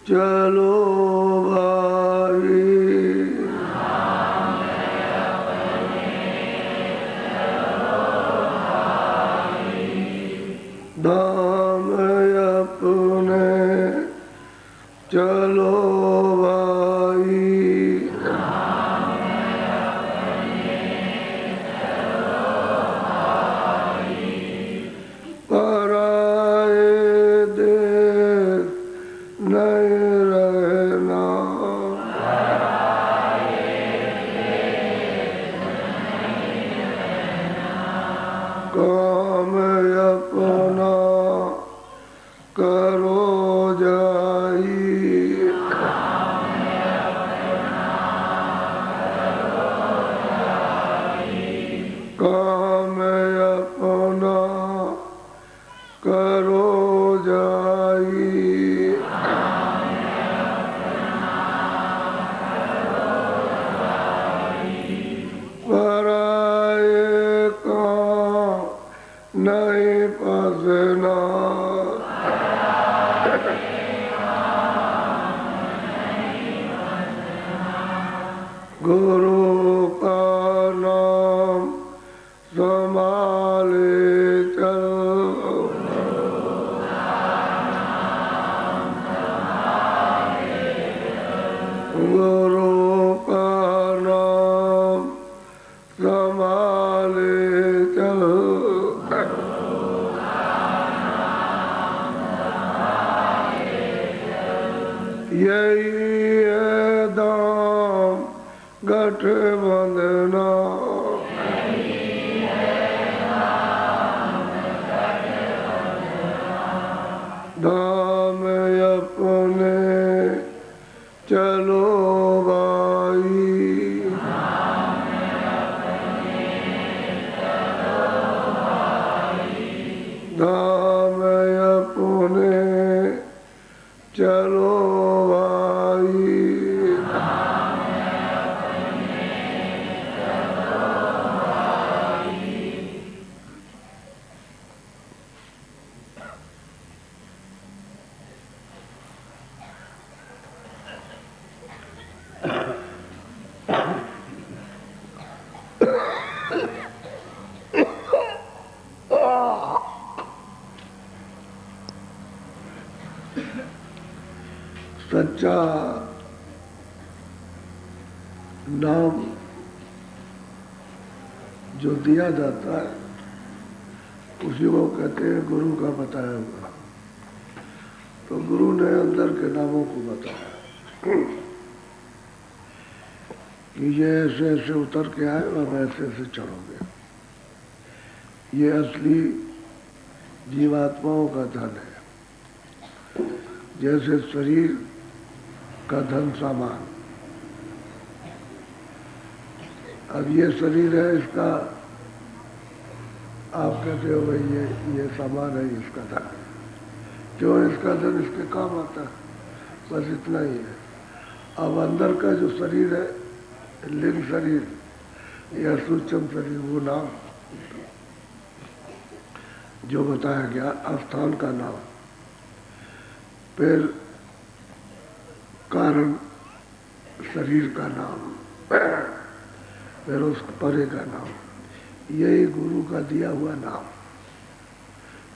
चलो भाई धाम अपने चलो भाई पराए देश नहीं रहना काम अपना करो जाई काम अपना करो जाई पराए काम नहीं पसना गुरु का नाम संभाले चलो गुरु का नाम संभाले चलो यही है दाम गठबंधना धाम अपने चलो भाई धाम अपने चलो भाई सच्चा नाम जो दिया जाता है उसी को कहते हैं गुरु का बताया हुआ। तो गुरु ने अंदर के नामों को बताया कि ये ऐसे ऐसे उतर के आए और ऐसे ऐसे चढ़ोगे। ये असली जीवात्माओं का धन है। जैसे शरीर का धन सामान, अब ये शरीर है, इसका आप कहते हो भाई ये सामान है, इसका धन। क्यों इसका धन? इसके काम आता है, बस इतना ही है। अब अंदर का जो शरीर है, लिंग शरीर या सूक्ष्म शरीर, वो नाम जो बताया गया, स्थान का नाम, फिर कारण शरीर का नाम, फिर उस परे का नाम, यही गुरु का दिया हुआ नाम।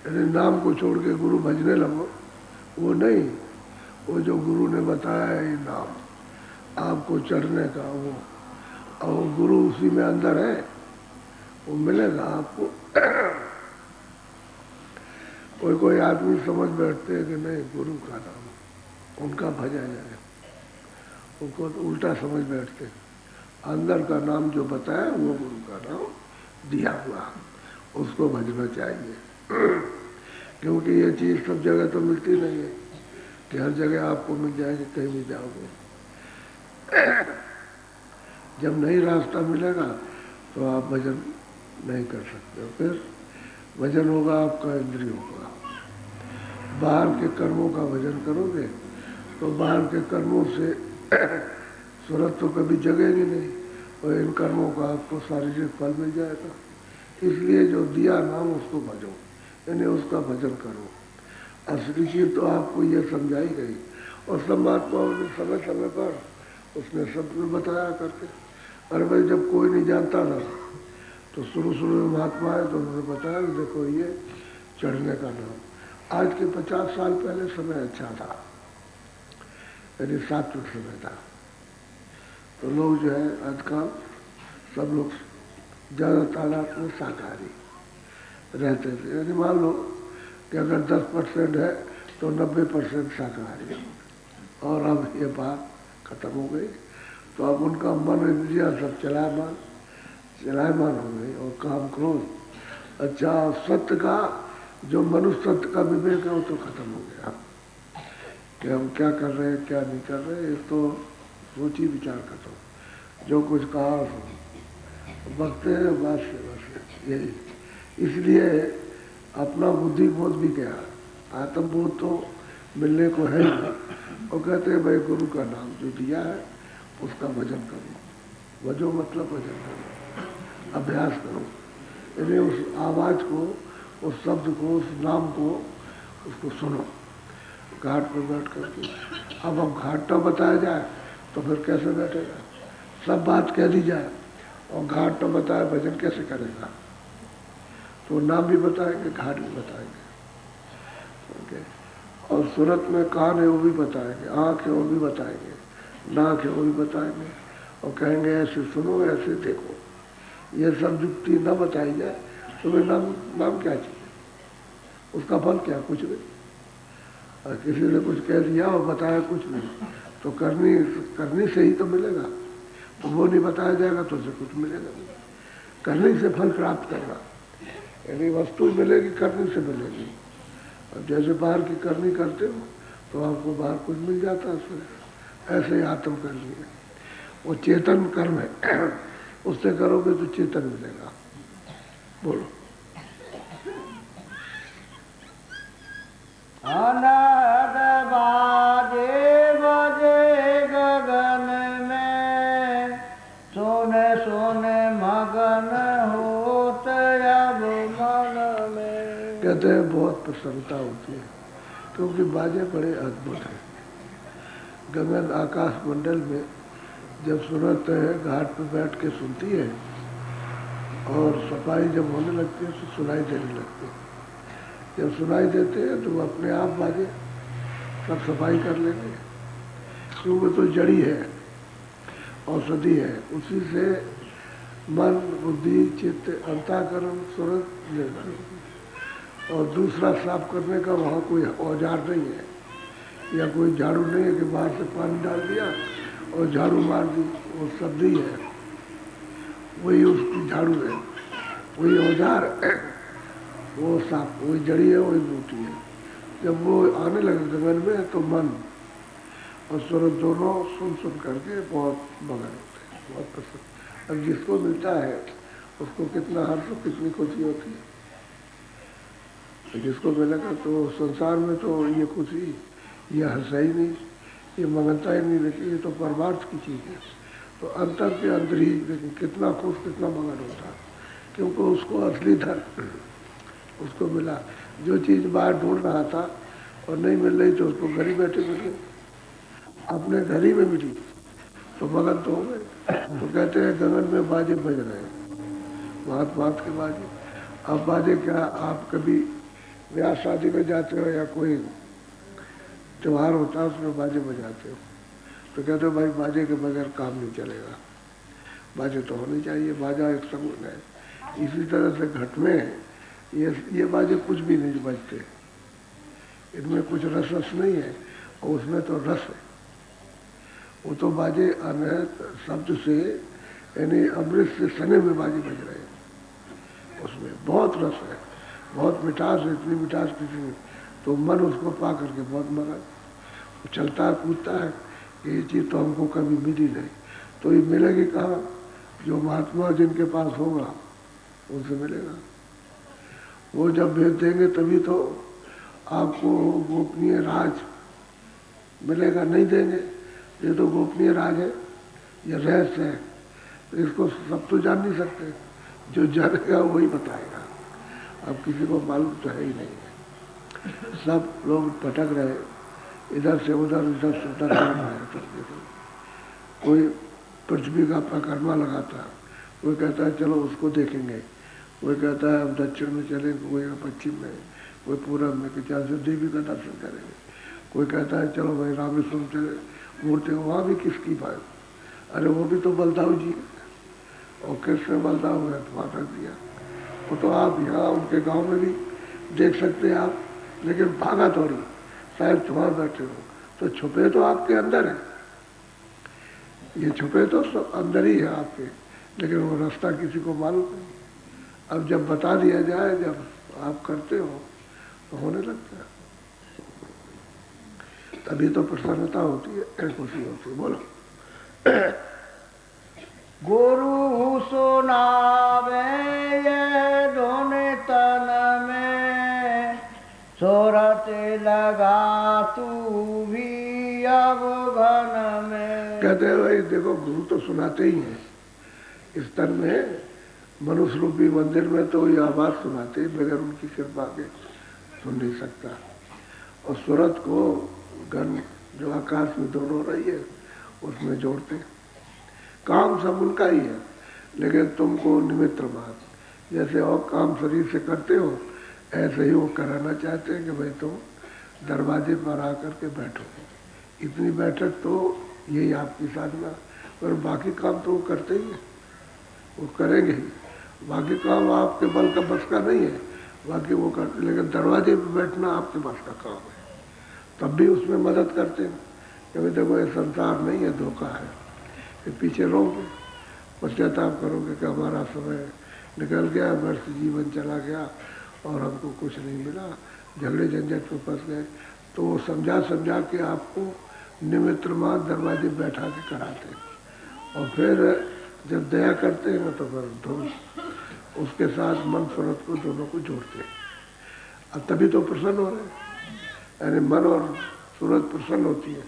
यदि नाम को छोड़ के गुरु भजने लगो, वो नहीं, वो जो गुरु ने बताया है ये नाम आपको चढ़ने का, वो और गुरु उसी में अंदर है, वो मिलेगा आपको। कोई कोई आदमी समझ बैठते हैं कि नहीं गुरु का नाम उनका भजा जाए, उनको उल्टा समझ बैठते। अंदर का नाम जो बताया वो गुरु का नाम दिया हुआ, उसको भजना चाहिए। क्योंकि ये चीज़ सब जगह तो मिलती नहीं है कि हर जगह आपको मिल जाएगी, कहीं भी जाओगे। जब नहीं रास्ता मिलेगा तो आप भजन नहीं कर सकते। फिर भजन होगा आपका इंद्रियों का। बाहर के कर्मों का भजन करोगे तो बाहर के कर्मों से सूरत तो कभी जगेगी नहीं, और इन कर्मों का आपको शारीरिक फल मिल जाएगा। इसलिए जो दिया नाम उसको भजो, यानी उसका भजन करो। असली चीज तो आपको ये समझाई गई, और सब महात्माओं ने समय समय पर उसने सब बताया करके। अरे भाई जब कोई नहीं जानता था तो शुरू में महात्मा है तो उन्होंने बताया कि देखो ये चढ़ने का नाम। आज के 50 साल पहले समय अच्छा था, यानी सात्विक समय था, तो लोग जो है आजकल सब लोग ज़्यादा तादाद में शाकाहारी रहते थे। यानी मान लो कि अगर 10% है तो 90% शाकाहारी, और अब ये बात खत्म हो गई। तो अब उनका मन इंद्रिया सब चलायमान हो गई और काम क्रोध। अच्छा, सत्य का जो मनुष्य सत्य का विवेक है वो तो खत्म हो गया कि हम क्या कर रहे हैं क्या नहीं कर रहे हैं। तो सोची विचार करो, जो कुछ कहा बकते हैं बस यही। इसलिए अपना बुद्धि बोध भी गया, आत्मबोध तो मिलने को है ही। और कहते हैं भाई गुरु का नाम जो दिया है उसका भजन करो। भजो मतलब भजन करो, अभ्यास करो, यानी उस आवाज़ को, उस शब्द को, उस नाम को, उसको सुनो घाट पर बैठ करके। अब घाट न बताया जाए तो फिर कैसे बैठेगा? सब बात कह दी जाए और घाट न बताए भजन कैसे करेगा? तो नाम भी बताएंगे, घाट भी बताएंगे। और सूरत में कान है वो भी बताएंगे, आँख है वो भी बताएंगे, नाक है वो भी बताएंगे, और कहेंगे ऐसे सुनो ऐसे देखो। ये सब युक्ति न बताई जाए तो फिर नाम क्या चाहिए? उसका फल क्या? कुछ नहीं। और किसी ने कुछ कह दिया और बताया कुछ नहीं, तो करनी से ही तो मिलेगा। तो वो नहीं बताया जाएगा तो उसे कुछ मिलेगा नहीं। करने से फल प्राप्त करना, यानी वस्तु मिलेगी करने से मिलेगी। अब जैसे बाहर की करनी करते हो तो आपको बाहर कुछ मिल जाता है उसमें। ऐसे ही आत्म करनी है, वो चेतन कर्म है, उससे करोगे तो चेतन मिलेगा। बोलो। अनाद बाजे बजे गगन में, सोने सोने मगन होत अब मन में। कहते हैं बहुत प्रसन्नता होती है क्योंकि बाजे बड़े अद्भुत हैं। गगन आकाश मंडल में जब सूरत घाट पर बैठ के सुनती है और सफाई जब होने लगती है तो सुनाई देने लगती है। जब सुनाई देते हैं तो अपने आप बाजे सब सफाई कर लेंगे, क्योंकि तो जड़ी है, औषधि है, उसी से मन बुद्धि चित्त अंतःकरण सूरत निर्भर। और दूसरा साफ करने का वहाँ कोई औजार नहीं है या कोई झाड़ू नहीं है कि बाहर से पानी डाल दिया और झाड़ू मार दी, वो शब्द ही है, वही उसकी झाड़ू है, वही औजार है, वो साफ, वही जड़ी है, वही बूटी है। जब वो आने लगे गगन में तो मन और सूरज दोनों सुन सुन करके बहुत मगन होते हैं, बहुत पसंद। अब जिसको मिलता है उसको कितना हर्ष और कितनी खुशी होती है। जिसको मिलेगा तो संसार में तो ये खुशी, ये हर्ष ही नहीं, ये मगनता ही नहीं, लेकिन ये तो परमार्थ की चीज़ है। तो अंतर के अंदर ही लेकिन कितना खुश कितना मगन होता है, क्योंकि उसको असली धन उसको मिला। जो चीज़ बाहर ढूंढ रहा था और नहीं मिल रही तो उसको घर ही बैठे मिल गई, अपने घर ही में मिली तो मगन तो हो गए। तो कहते हैं गगन में बाजे बज रहे हैं, बात बात के बाजे। अब बाजे क्या, आप कभी ब्याह शादी में जाते हो या कोई त्यौहार होता है उसमें बाजे बजाते हो तो कहते हो भाई बाजे के बगैर काम नहीं चलेगा, बाजे तो होने चाहिए, बाजा एक सगुन है। इसी तरह से घट में ये बाजे कुछ भी नहीं बजते, इनमें कुछ रस नहीं है और उसमें तो रस है। वो तो बाजे अनहत शब्द से यानी अमृत से सने में बाजे बज रहे हैं, उसमें बहुत रस है, बहुत मिठास है, इतनी मिठास किसी में तो मन उसको पा करके बहुत मगन चलता है, पूछता है कि ये चीज़ तो हमको कभी मिली नहीं। तो ये मिलेगी कहाँ? जो महात्मा जिनके पास होगा उनसे मिलेगा। वो जब भेज देंगे तभी तो आपको गोपनीय राज मिलेगा, नहीं देंगे ये तो गोपनीय राज है, ये रहस्य है, तो इसको सब तो जान नहीं सकते, जो जानेगा वही बताएगा। अब किसी को मालूम तो है ही नहीं है, सब लोग भटक रहे इधर से उधर उधर से उधर करते थे। कोई पृथ्वी का परिक्रमा लगाता है, कोई कहता है चलो उसको देखेंगे, कोई कहता है हम दक्षिण में चलेंगे, कोई पश्चिम में, कोई पूरब में, कि चाहे देवी का दर्शन करेंगे, कोई कहता है चलो भाई रामेश्वरम चले मूर्ति, वहाँ भी किसकी बात? अरे वो भी तो बलदाऊ जी और कृष्ण बलदाऊ है, तो वहाँ रख दिया। वो तो आप यहाँ उनके गांव में भी देख सकते हैं आप, लेकिन भागा थोड़ी, शायद वहाँ बैठे हो, तो छुपे तो आपके अंदर है, ये छुपे तो सब अंदर ही है आपके, लेकिन वो रास्ता किसी को मालूम नहीं। अब जब बता दिया जाए, जब आप करते हो तो होने लगता है, तभी तो प्रसन्नता होती है, खुशी होती है। बोलो। गुरु सुनावे ये धुन तन में, सोरत लगा तू भी अब घन में। कहते हैं भाई देखो, गुरु तो सुनाते ही हैं, इस तन में मनुष्य रूपी मंदिर में तो ये आवाज सुनाते, बगैर उनकी कृपा के सुन नहीं सकता। और सूरत को गन जो आकाश में दौड़ हो रही है उसमें जोड़ते। काम सब उनका ही है, लेकिन तुमको निमित्त मात्र, जैसे और काम शरीर से करते हो, ऐसे ही वो कराना चाहते हैं कि भाई तुम दरवाजे पर आकर के बैठो। इतनी बैठक तो यही आपकी साधना, और बाकी काम तो वो करते ही हैं, वो करेंगे ही। बाकी काम आपके बल का बस का नहीं है, बाकी वो करते, लेकिन दरवाजे पर बैठना आपके बस का काम है। तब भी उसमें मदद करते हैं कि भाई देखो ये संसार नहीं है, धोखा है, फिर पीछे रहोगे, पश्चाताप करोगे कि हमारा समय निकल गया, व्यर्थ जीवन चला गया और हमको कुछ नहीं मिला, झगड़े झंझट में फंस गए। तो वो समझा समझा के आपको निमित्त मात्र दरवाजे बैठा के कराते हैं। और फिर जब दया करते हैं तो फिर धुन उसके साथ मन सूरत को दोनों को जोड़ते हैं। अब तभी तो प्रसन्न हो रहे हैं, यानी मन और सूरत प्रसन्न होती है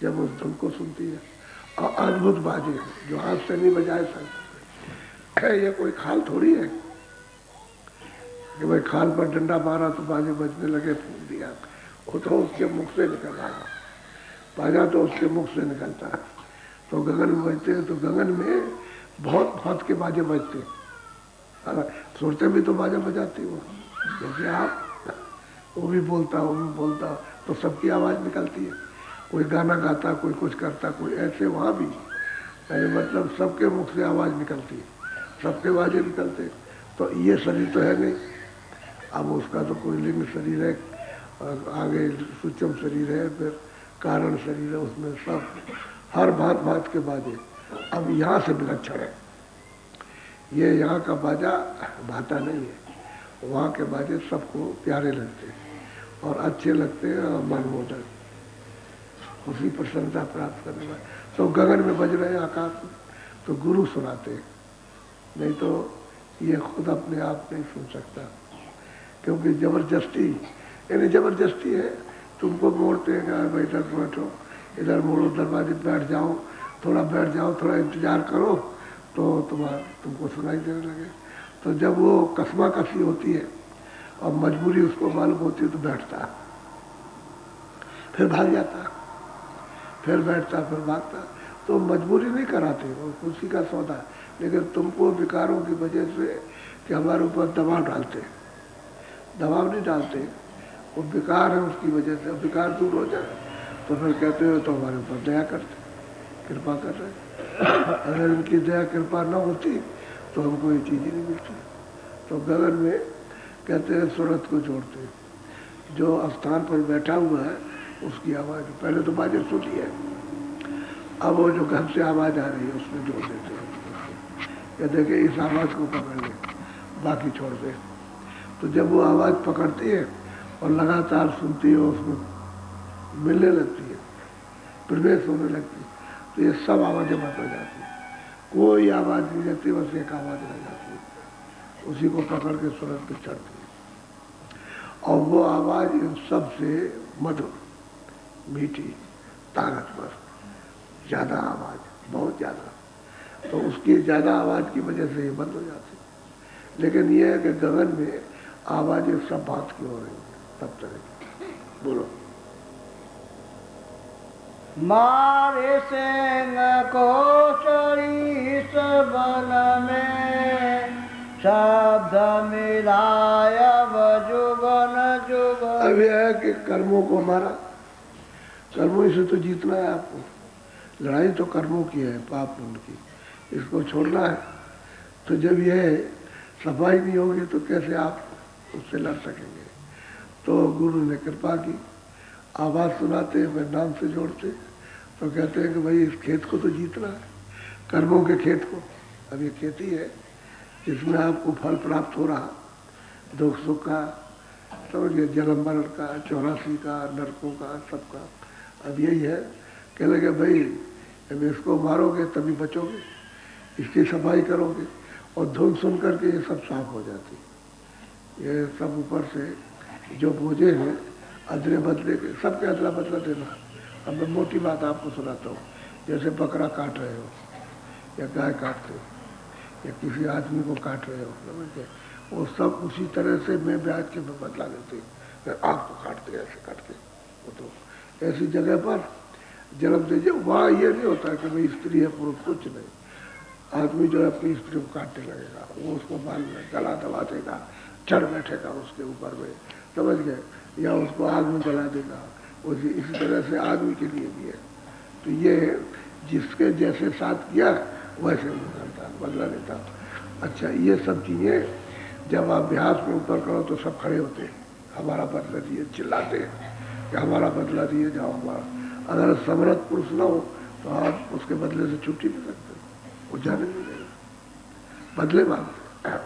जब उस धुन को सुनती है। और अद्भुत बाजे जो हाथ से नहीं बजाए सकते, ये कोई खाल थोड़ी है कि भाई खाल पर डंडा मारा तो बाजे बजने लगे, फूक दिया। वो तो उसके मुख से निकल रहा, बाजा तो उसके मुख से निकलता है। तो गगन में बजते हैं, तो गगन में बहुत बहुत के बाजे बजते हैं। सुरते भी तो बाजा बजाती हो, जैसे आप, वो भी बोलता, वो भी बोलता, तो सबकी आवाज़ निकलती है। कोई गाना गाता, कोई कुछ करता, कोई ऐसे, वहाँ भी मतलब सबके मुख से आवाज़ निकलती है, सबके बाजे निकलते। तो ये शरीर तो है नहीं, अब उसका तो कोई लिंग शरीर है, आगे सूक्ष्म शरीर है, फिर कारण शरीर है, उसमें सब हर भांत भांत के बाजे। अब यहाँ से विलक्षण है, ये यहाँ का बाजा भाता नहीं है, वहाँ के बाजे सबको प्यारे लगते हैं और अच्छे लगते हैं और मनमोहक, उसी प्रसन्नता प्राप्त करने वाले। तो गगन में बज रहे हैं, आकाश में, तो गुरु सुनाते हैं, नहीं तो ये खुद अपने आप नहीं सुन सकता, क्योंकि जबरदस्ती, यानी जबरदस्ती है, तुमको मोड़ते हैं, भाई इधर बैठो, इधर मोड़ो, दरवाजे बैठ जाओ, थोड़ा बैठ जाओ, थोड़ा इंतजार करो, तो तुमको सुनाई देने लगे। तो जब वो कसमा कसी होती है और मजबूरी उसको मालूम होती है तो बैठता है, फिर भाग जाता, फिर बैठता, फिर भागता। तो मजबूरी नहीं कराते, वो खुशी का सौदा। लेकिन तुमको विकारों की वजह से कि हमारे ऊपर दबाव डालते, दबाव नहीं डालते, वो विकार है, उसकी वजह से विकार दूर हो जाए तो फिर कहते हो तो हमारे ऊपर दया करते, कृपा कर रहे। अगर इनकी दया कृपा न होती तो हमको ये चीज़ ही नहीं मिलती। तो गगन में कहते हैं सूरत को जोड़ते हैं, जो स्थान पर बैठा हुआ है उसकी आवाज़, पहले तो बाजे सुनी है, अब वो जो घर से आवाज़ आ रही है उसमें जोड़ देते हैं, कहते हैं कि इस आवाज़ को पकड़ ले, बाकी छोड़ दे। तो जब वो आवाज़ पकड़ती है और लगातार सुनती है, उसमें मिलने लगती है, प्रवेश होने लगती है, तो ये सब आवाज़ें बंद हो जाती है, कोई आवाज़ नहीं रहती, बस एक आवाज़ रह जाती है, उसी को पकड़ के सूरत पे चढ़ती है। और वो आवाज़ इन सब से मधुर, मीठी, ताकतवर, ज़्यादा आवाज़, बहुत ज़्यादा, तो उसकी ज़्यादा आवाज़ की वजह से ये बंद हो जाती है। लेकिन ये है कि गगन में आवाज़ें सब बात की हो रही हैं, सब तरह की। बोलो। मारे सिंह को चढ़ी सबन में शब्द मिलाया जुगन जुगन। अब यह है कि कर्मों को मारा, कर्मों से तो जीतना है आपको, लड़ाई तो कर्मों की है, पाप पुण्य की, इसको छोड़ना है। तो जब यह सफाई नहीं होगी तो कैसे आप उससे लड़ सकेंगे। तो गुरु ने कृपा की, आवाज़ सुनाते हैं, नाम से जोड़ते, तो कहते हैं कि भाई इस खेत को तो जीतना है, कर्मों के खेत को। अब ये खेती है जिसमें आपको फल प्राप्त हो रहा, दुख सुख का, समझिए, जन्म मरण का, 84 का, नरकों का, सबका। अब यही है, कह लगे भाई अब इसको मारोगे तभी बचोगे, इसकी सफाई करोगे, और धुन सुन करके ये सब साफ हो जाती। ये सब ऊपर से जो बोझे हैं अदले बदले के, सबके अदला बदला देना। अब मैं मोटी बात आपको सुनाता हूँ, जैसे बकरा काट रहे हो या गाय काटते हो या किसी आदमी को काट रहे हो, समझते, वो सब उसी तरह से मैं ब्याज के बदला देते, आपको काटते ऐसे काटते। वो तो ऐसी जगह पर जन्म दीजिए, वहाँ ये नहीं होता है कि भाई स्त्री है पुरुष, कुछ नहीं। आदमी जो है अपनी स्त्री को काटने लगेगा, वो उसको बाल में गला दबा देगा, चढ़ बैठेगा उसके ऊपर में, समझ गए, या उसको आग में जला देगा। उसी इसी तरह से आदमी के लिए भी है। तो ये जिसके जैसे साथ किया वैसे वो करता, बदला लेता। अच्छा, ये सब चीज़ें जब आप अभ्यास में ऊपर करो तो सब खड़े होते हैं, हमारा बदला दिए, चिल्लाते हैं कि हमारा बदला दिए जाओ हमारा। अगर समर्थ पुरुष ना हो तो आप उसके बदले से छुट्टी नहीं सकते, वो जाने नहीं देगा, बदले मांगते,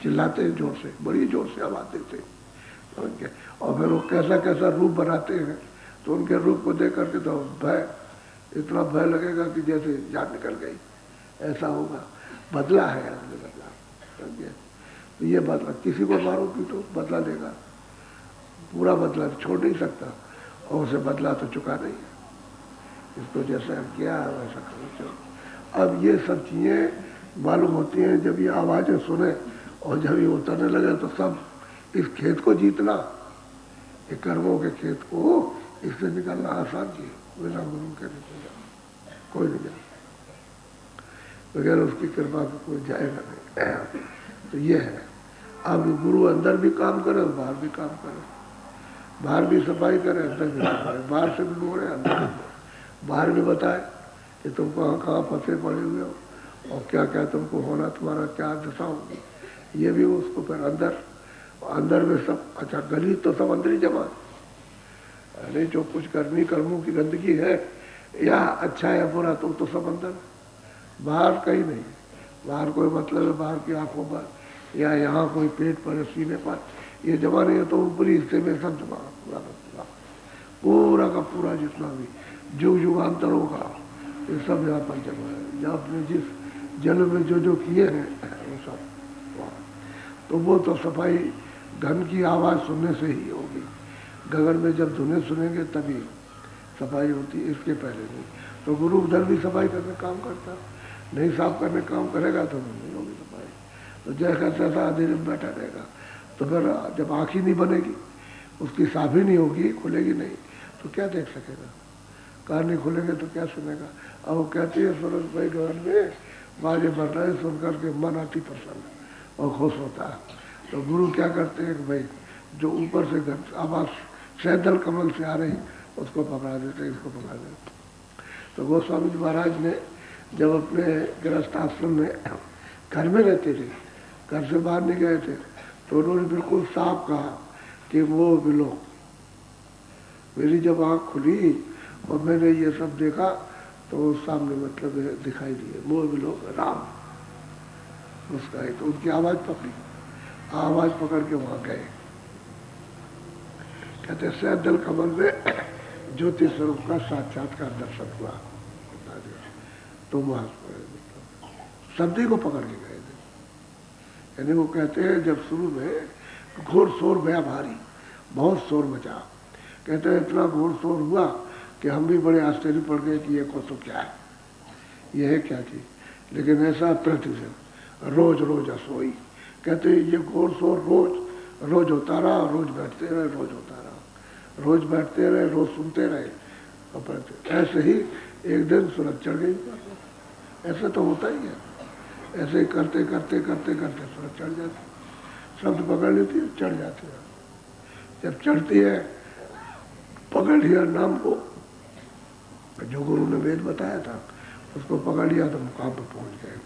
चिल्लाते हैं जोर से, बड़ी जोर से आवाज देते हैं, और फिर वो कैसा कैसा रूप बनाते हैं, तो उनके रूप को देख करके तो भय, इतना भय लगेगा कि जैसे जान निकल गई, ऐसा होगा। बदला है आदमी, बदला, समझे। तो ये बदला, किसी को मारो पीटो बदला लेगा, पूरा बदला छोड़ नहीं सकता, और उसे बदला तो चुका नहीं है, इसको जैसा किया वैसा करो। अब ये सब चीज़ें मालूम होती हैं जब ये आवाज़ें सुने, और जब ये उतरने लगे तो सब इस खेत को जीतना, ये कर्मों के खेत को, इससे निकलना आसान चीज, बिना गुरु के नहीं जाए, कोई नहीं जाए, बगैर उसकी कृपा को कोई जाएगा नहीं। तो ये है, अब गुरु अंदर भी काम करे और बाहर भी काम करे, बाहर भी सफाई करे, अंदर भी सफाई, बाहर से भी बोले, अंदर भी बोले, बाहर भी बताए कि तुम कहाँ कहाँ फंसे पड़े हुए हो और क्या क्या तुमको होना, तुम्हारा क्या दशा होगी, ये भी उसको फिर अंदर में सब। अच्छा, गली तो सब अंदर ही जमा, नहीं जो कुछ करनी कर्मों की गंदगी है या अच्छा है बुरा तो सब अंदर, बाहर कहीं नहीं। बाहर कोई मतलब है बाहर की आंखों पर या यहाँ कोई पेट पर सीने पर, ये जमा नहीं है, तो ऊपरी हिस्से में सब जमा, पूरा का पूरा जितना भी जुग जुगांतरों का ये सब यहाँ पर जमा है। जहाँ आपने जिस जल में जो किए हैं वो सब, तो वो तो सफाई घन की आवाज़ सुनने से ही होगी। गगन में जब धुनें सुनेंगे तभी सफाई होती, इसके पहले नहीं। तो गुरु उधर भी सफाई करने काम करता, नहीं साफ करने काम करेगा तो नहीं होगी सफाई। तो जैसा तैसा अंधेरे में बैठा रहेगा, तो फिर जब आँख ही नहीं बनेगी, उसकी साफ ही नहीं होगी, खुलेगी नहीं, तो क्या देख सकेगा, कान नहीं खुलेंगे तो क्या सुनेगा। अब वो कहती है सूरज भाई गगन में बाजे बढ़ रहे, सुन करके मन अति प्रसन्न और खुश होता है। तो गुरु क्या करते हैं कि भाई जो ऊपर से आवाज़ सैदल कमल से आ रही उसको पकड़ा देते, इसको पकड़ा देते। तो गोस्वामी जी महाराज ने जब अपने गृहस्थ आश्रम में घर में रहते थे, घर से बाहर नहीं गए थे, तो उन्होंने बिल्कुल साफ कहा कि वो बिलो, मेरी जब आँख खुली और मैंने ये सब देखा तो सामने मतलब दिखाई दिए मोह बिलो राम, उसका है। तो उनकी आवाज़ पकड़ी, आवाज़ पकड़ के वहाँ गए, कहते सैदल कमल में ज्योति स्वरूप का साक्षात्कार दर्शन हुआ, तो वहाँ शब्द को पकड़ के गए थे। यानी वो कहते हैं जब शुरू में घोर शोर भया भारी, बहुत शोर मचा, कहते हैं इतना घोर शोर हुआ कि हम भी बड़े आश्चर्य पड़ गए कि ये को तो क्या है, ये है क्या चीज़। लेकिन ऐसा प्रतिदिन रोज रोज असोई, कहते हैं ये घोर शोर रोज रोज होता रहा, रोज बैठते रहे, रोज होता रहा, रोज बैठते रहे, रोज सुनते रहे, कपड़े थे। ऐसे ही एक दिन सूरत चढ़ गई, ऐसा तो होता ही है। ऐसे ही करते करते करते करते सूरत चढ़ जाती, शब्द पकड़ लेती है, चढ़ जाती है। जब चढ़ती है, पकड़ लिया नाम को, जो गुरु ने वेद बताया था उसको पकड़ लिया तो मुकाम पर पहुंच गए।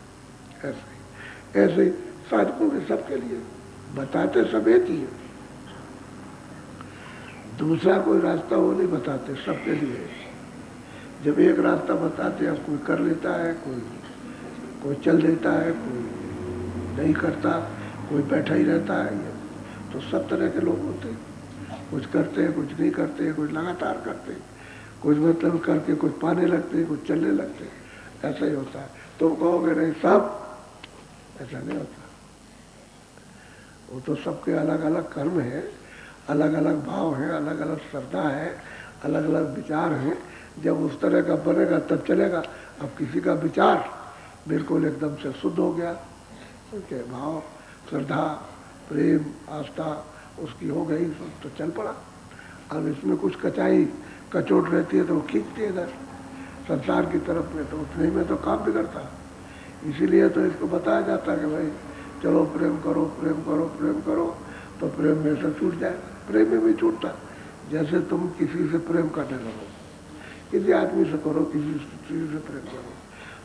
ऐसे ही साधकों के सबके लिए बताते सब एक ही है, दूसरा कोई रास्ता वो नहीं बताते, सबके लिए। जब एक रास्ता बताते हैं, कोई कर लेता है, कोई चल देता है, कोई नहीं करता, कोई बैठा ही रहता है। ये तो सब तरह के लोग होते हैं, कुछ करते हैं, कुछ नहीं करते, कुछ लगातार करते हैं, कुछ मतलब करके कुछ पाने लगते हैं, कुछ चलने लगते हैं। ऐसा ही होता है। तुम कहोगे नहीं सब, ऐसा नहीं होता। वो तो सबके अलग अलग कर्म है, अलग अलग भाव हैं, अलग अलग श्रद्धा है, अलग अलग विचार हैं। जब उस तरह का बनेगा तब चलेगा। अब किसी का विचार बिल्कुल एकदम से शुद्ध हो गया, उनके भाव, श्रद्धा, प्रेम, आस्था उसकी हो गई तो चल पड़ा। अब इसमें कुछ कचाई कचोट रहती है तो वो खींचती है इधर संसार की तरफ में, तो उतने में तो काम बिगड़ता। इसीलिए तो इसको बताया जाता है कि भाई चलो प्रेम करो, प्रेम करो, प्रेम करो, तो प्रेम में से छूट जाएगा। प्रेम में भी छूटता, जैसे तुम किसी से प्रेम करने लगो, किसी आदमी से करो, किसी चीज से प्रेम करो,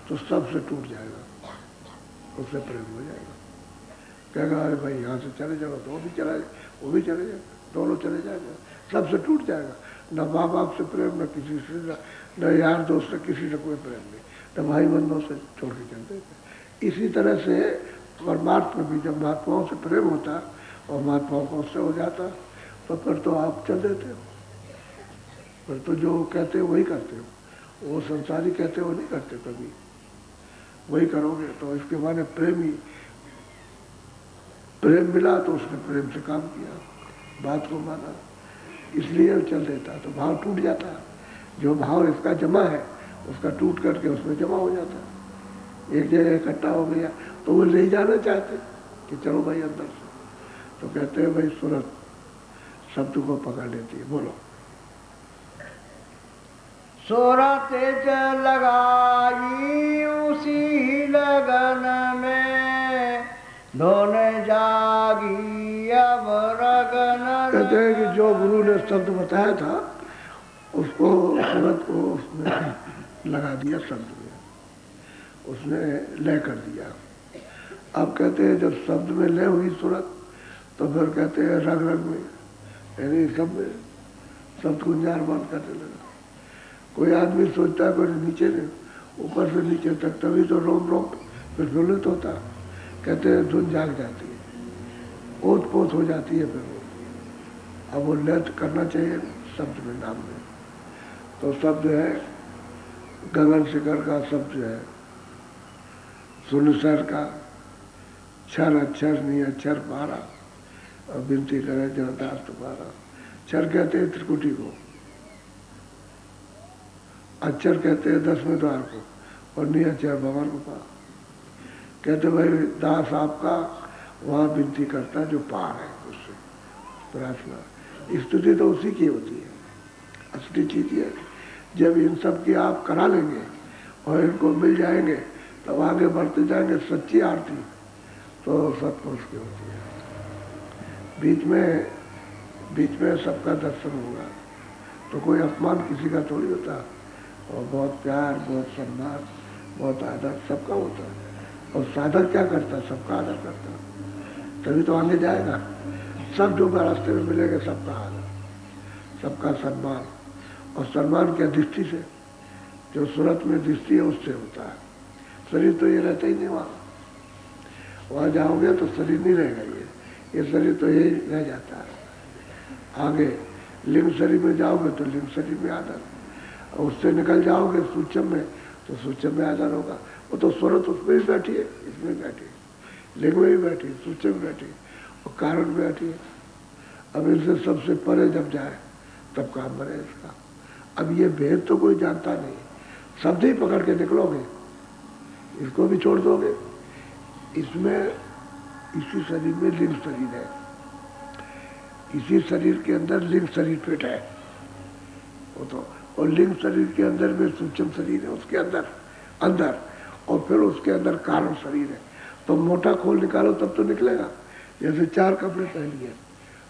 तो सबसे टूट जाएगा, उससे प्रेम हो जाएगा। कहेगा अरे भाई यहाँ से चले जाओ, तो वो भी चला जाए, वो भी चले जाए, दोनों चले जाएंगे, सबसे टूट जाएगा। न माँ बाप से प्रेम, न किसी से, न यार दोस्त से, किसी से कोई प्रेम नहीं, न भाई बंधुओं से छोड़ के चलते थे। इसी तरह से परमात्मा भी जब महात्माओं से प्रेम होता और महात्माओं को उससे हो जाता, तो फिर तो आप चल देते हो, फिर तो जो कहते हो वही करते हो, वो संसारी कहते हो नहीं करते, कभी वही करोगे। तो इसके माने प्रेमी, प्रेम मिला तो उसने प्रेम से काम किया, बात को माना, इसलिए चल देता, तो भाव टूट जाता। जो भाव इसका जमा है उसका टूट करके उसमें जमा हो जाता, एक जगह इकट्ठा हो गया, तो वो ले जाना चाहते कि चलो भाई अंदर से, तो कहते हैं भाई सूरत शब्द को पकड़ लेती है। बोलो सूरत लगाई उसी लगन में, धोने जागी अब रगन। कहते हैं कि जो गुरु ने शब्द बताया था उसको, सूरत को उसने लगा दिया शब्द में, उसने लय कर दिया। अब कहते हैं जब शब्द में लय हुई सूरत, तो फिर कहते हैं रग रग में, यानी सब में शब्द गुंजार बंद करने लगा। कोई आदमी सोचता है कोई नीचे नहीं, ऊपर से नीचे तक, तभी तो रोम रोम प्रज्वलित होता। कहते हैं धुन जाग जाती है, ओत पोत हो जाती है। फिर वो अब वो लय करना चाहिए शब्द में, नाम में। तो शब्द है गगन शिखर का, शब्द है सुनसर का, क्षर अक्षर नहीं अक्षर पारा, और विनती करे जनदास तुम्हारा। क्षर कहते हैं त्रिकुटी को, अक्षर कहते हैं 10वें द्वार को, और नहीं अक्षर भगवान को पा। कहते भाई दास आपका वहाँ विनती करता है जो पार है, उससे प्रार्थना, स्तुति तो उसी की होती है। असली चीज है जब इन सब की आप करा लेंगे और इनको मिल जाएंगे, तब आगे बढ़ते जाएंगे। सच्ची आरती तो सतपुरुष की होती है। बीच में सबका दर्शन होगा, तो कोई अपमान किसी का थोड़ी होता, और बहुत प्यार, बहुत सम्मान, बहुत आदर सबका होता है। और साधक क्या करता, सबका आदर करता, तभी तो आगे जाएगा। सब जो रास्ते में मिलेंगे सबका आदर, सबका सम्मान, और सम्मान क्या दृष्टि से, जो सूरत में दृष्टि है उससे होता है। शरीर तो ये रहता ही नहीं, वहाँ जाओगे तो शरीर नहीं रहेगा, ये शरीर तो यही रह जाता है। आगे लिंग शरीर में जाओगे तो लिंग शरीर में आदर, और उससे निकल जाओगे सूक्ष्म में तो सूक्ष्म में आदर होगा। वो तो सूरत उसमें भी बैठी है, इसमें बैठी है, लिंग में भी बैठी है, सूक्ष्म में बैठी है, और कारण में बैठी है। अब इनसे सबसे परे जब जाए तब काम बने इसका। अब ये भेद तो कोई जानता नहीं, शब्द ही पकड़ के निकलोगे, इसको भी छोड़ दोगे। इसमें इसी शरीर में लिंग शरीर है, इसी शरीर के अंदर लिंग शरीर फिट है। वो तो और लिंग शरीर के अंदर में सूक्ष्म शरीर है, उसके अंदर अंदर और फिर उसके अंदर कारण शरीर है। तो मोटा खोल निकालो तब तो निकलेगा। जैसे 4 कपड़े पहन लिए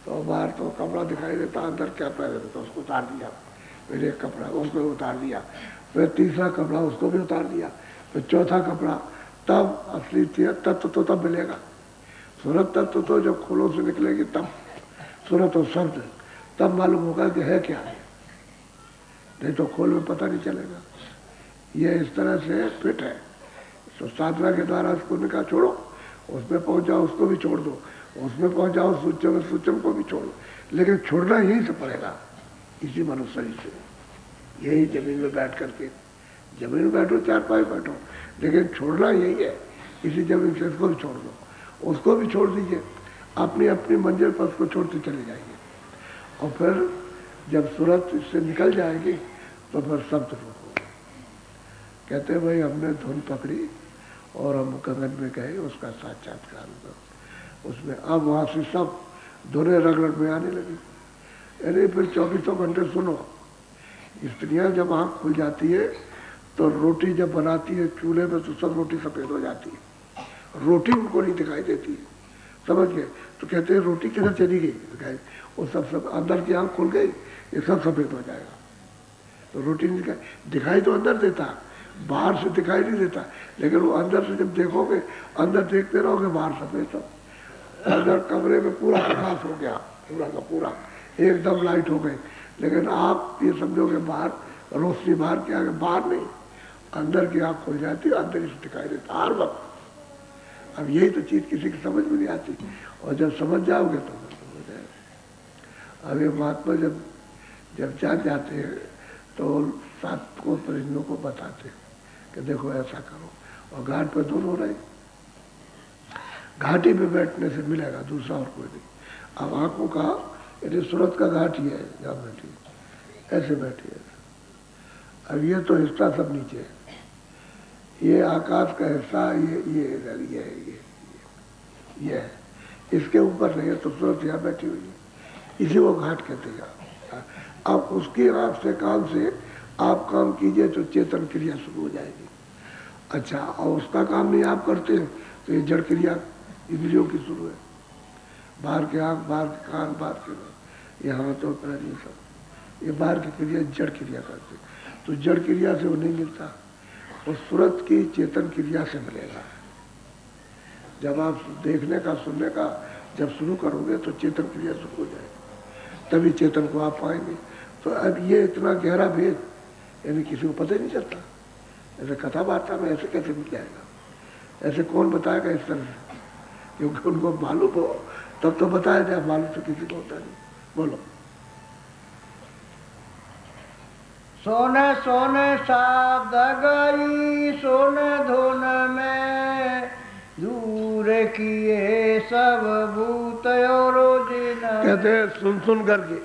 तो बाहर तो कपड़ा दिखाई देता, अंदर क्या पहने तो उसको उतार दिया, फिर एक कपड़ा उसको उतार दिया, फिर तीसरा कपड़ा उसको भी उतार दिया, फिर चौथा कपड़ा, तब असली तत्व तो तब मिलेगा। सूरत तत्व तो जब खोलों से निकलेगी तब सूरत और शब्द, तब मालूम होगा कि है क्या है, नहीं तो खोल में पता नहीं चलेगा। ये इस तरह से फिट है। तो साधना के द्वारा उसको निकाल छोड़ो, उसमें पहुंच जाओ उसको भी छोड़ दो, उसमें पहुंच जाओ सूक्ष्म को भी छोड़ो, लेकिन छोड़ना यहीं से पड़ेगा, इसी मनुष्य शरीर से। यही जमीन में बैठ करके, जमीन में बैठो, 4 पाई बैठो, लेकिन छोड़ना यही है, इसी जमीन से इसको भी छोड़ दो, उसको भी छोड़ दीजिए, अपनी अपनी मंजिल पर उसको छोड़ते चले जाइए। और फिर जब सूरत इससे निकल जाएगी तो फिर शब्द रोको। कहते हैं भाई हमने धुन पकड़ी और हम गगन में गए, उसका साक्षात्कार हुआ। उसमें अब वहाँ से सब धुनें रगड़ में आने लगी। अरे फिर 24 घंटे सुनो, स्त्रियाँ जब आँख खुल जाती है तो रोटी जब बनाती है चूल्हे में तो सब रोटी सफ़ेद हो जाती है, रोटी उनको नहीं दिखाई देती है, समझ गए? तो कहते हैं रोटी किधर चली गई, दिखाई वो सब अंदर की आँख खुल गई, ये सब सफ़ेद हो जाएगा। तो रोटी नहीं दिखाई तो अंदर देता, बाहर से दिखाई नहीं देता, लेकिन वो अंदर से जब देखोगे, अंदर देखते रहोगे, बाहर सफ़ेद सब। अंदर कमरे में पूरा प्रकाश हो गया, पूरा का पूरा एकदम लाइट हो गई, लेकिन आप ये समझोगे बाहर रोशनी बाहर के आगे, बाहर नहीं, अंदर की आँख खुल जाती है, अंदर ही से दिखाई देता हर वक्त। अब यही तो चीज़ किसी की समझ में नहीं आती, और जब समझ जाओगे तो हो जाएगा। अब ये महात्मा जब जान जाते हैं तो 7 को परिजनों को बताते हैं कि देखो ऐसा करो, और घाट पर दोनों रहे, घाटी पे बैठने से मिलेगा, दूसरा और कोई नहीं। अब आंखों का यदि सूरत का घाट ही है, जहाँ बैठी ऐसे बैठी है। अब ये तो हिस्सा सब नीचे है, ये आकाश का हिस्सा, ये है, इसके ऊपर नहीं है, तो सूरत यहाँ बैठी हुई है, इसी को घाट कहते हैं। अब उसकी आँख से कान से आप काम कीजिए तो चेतन क्रिया शुरू हो जाएगी। अच्छा, और उसका काम नहीं आप करते हैं तो ये जड़ क्रिया इंद्रियों की शुरू है, बाहर के आँख, बाहर के कान, बाहर के यहाँ तो पैर, ये सब, ये बाहर की क्रिया जड़ क्रिया करते, तो जड़ क्रिया से वो नहीं मिलता, वो सूरत की चेतन क्रिया से मिलेगा। जब आप देखने का, सुनने का जब शुरू करोगे तो चेतन क्रिया शुरू हो जाएगी, तभी चेतन को आप पाएंगे। तो अब ये इतना गहरा भेद यानी किसी को पता ही नहीं चलता, ऐसे कथा वार्ता में ऐसे कैसे मिल जाएगा, ऐसे कौन बताएगा इस तरह से, क्योंकि उनको मालूम हो तब तो बताया जाए, मालूम तो किसी को होता नहीं। बोलो। सोने सोने शब्द गई सुन धुन में, दूर किए सब भूत और जिन। कहते हैं सुन करके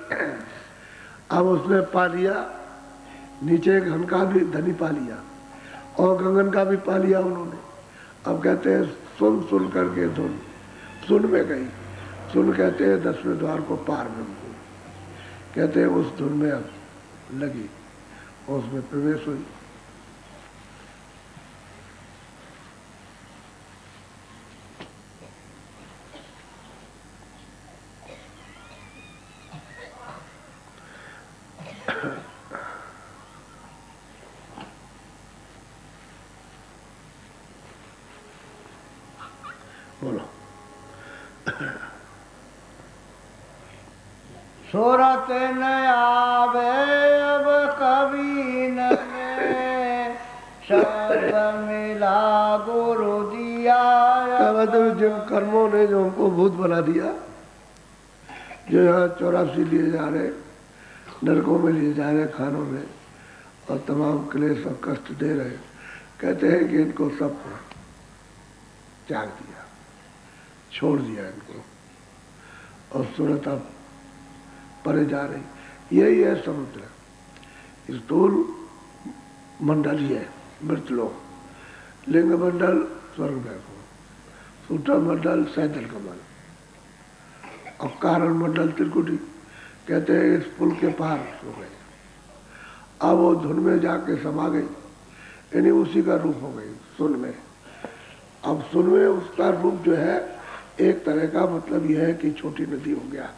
अब उसने पा लिया, नीचे घन का भी धनी पा लिया और गगन का भी पा लिया उन्होंने। अब कहते हैं सुन करके धुन, सुन में गई, सुन कहते हैं 10वें द्वार को पार ब्रह्म को, कहते हैं उस धुन में अब लगी और उसमें प्रवेश हुई। बोलो। सूरत न आवे अब कभी न में, शब्द मिला गुरु दिया। मतलब जिन कर्मों ने जो हमको भूत बना दिया, जो यहाँ 84 लिए जा रहे, नरकों में लिए जा रहे, खानों में, और तमाम क्लेश और कष्ट दे रहे, कहते हैं कि इनको सबको त्याग दिया, छोड़ दिया इनको, और सूरत अब परे जा रही। यही है समुद्र, स्थूल मंडल ही है मृतलोक, लिंग मंडल स्वर्ग बैकुंठ, सूत्र मंडल सैतल कमल, और कारण मंडल त्रिकुटी। कहते हैं इस पुल के पार हो गए, अब वो धुन में जाके समा गई, यानी उसी का रूप हो गई सुन में। अब सुन में उसका रूप जो है एक तरह का मतलब यह है कि छोटी नदी हो गया,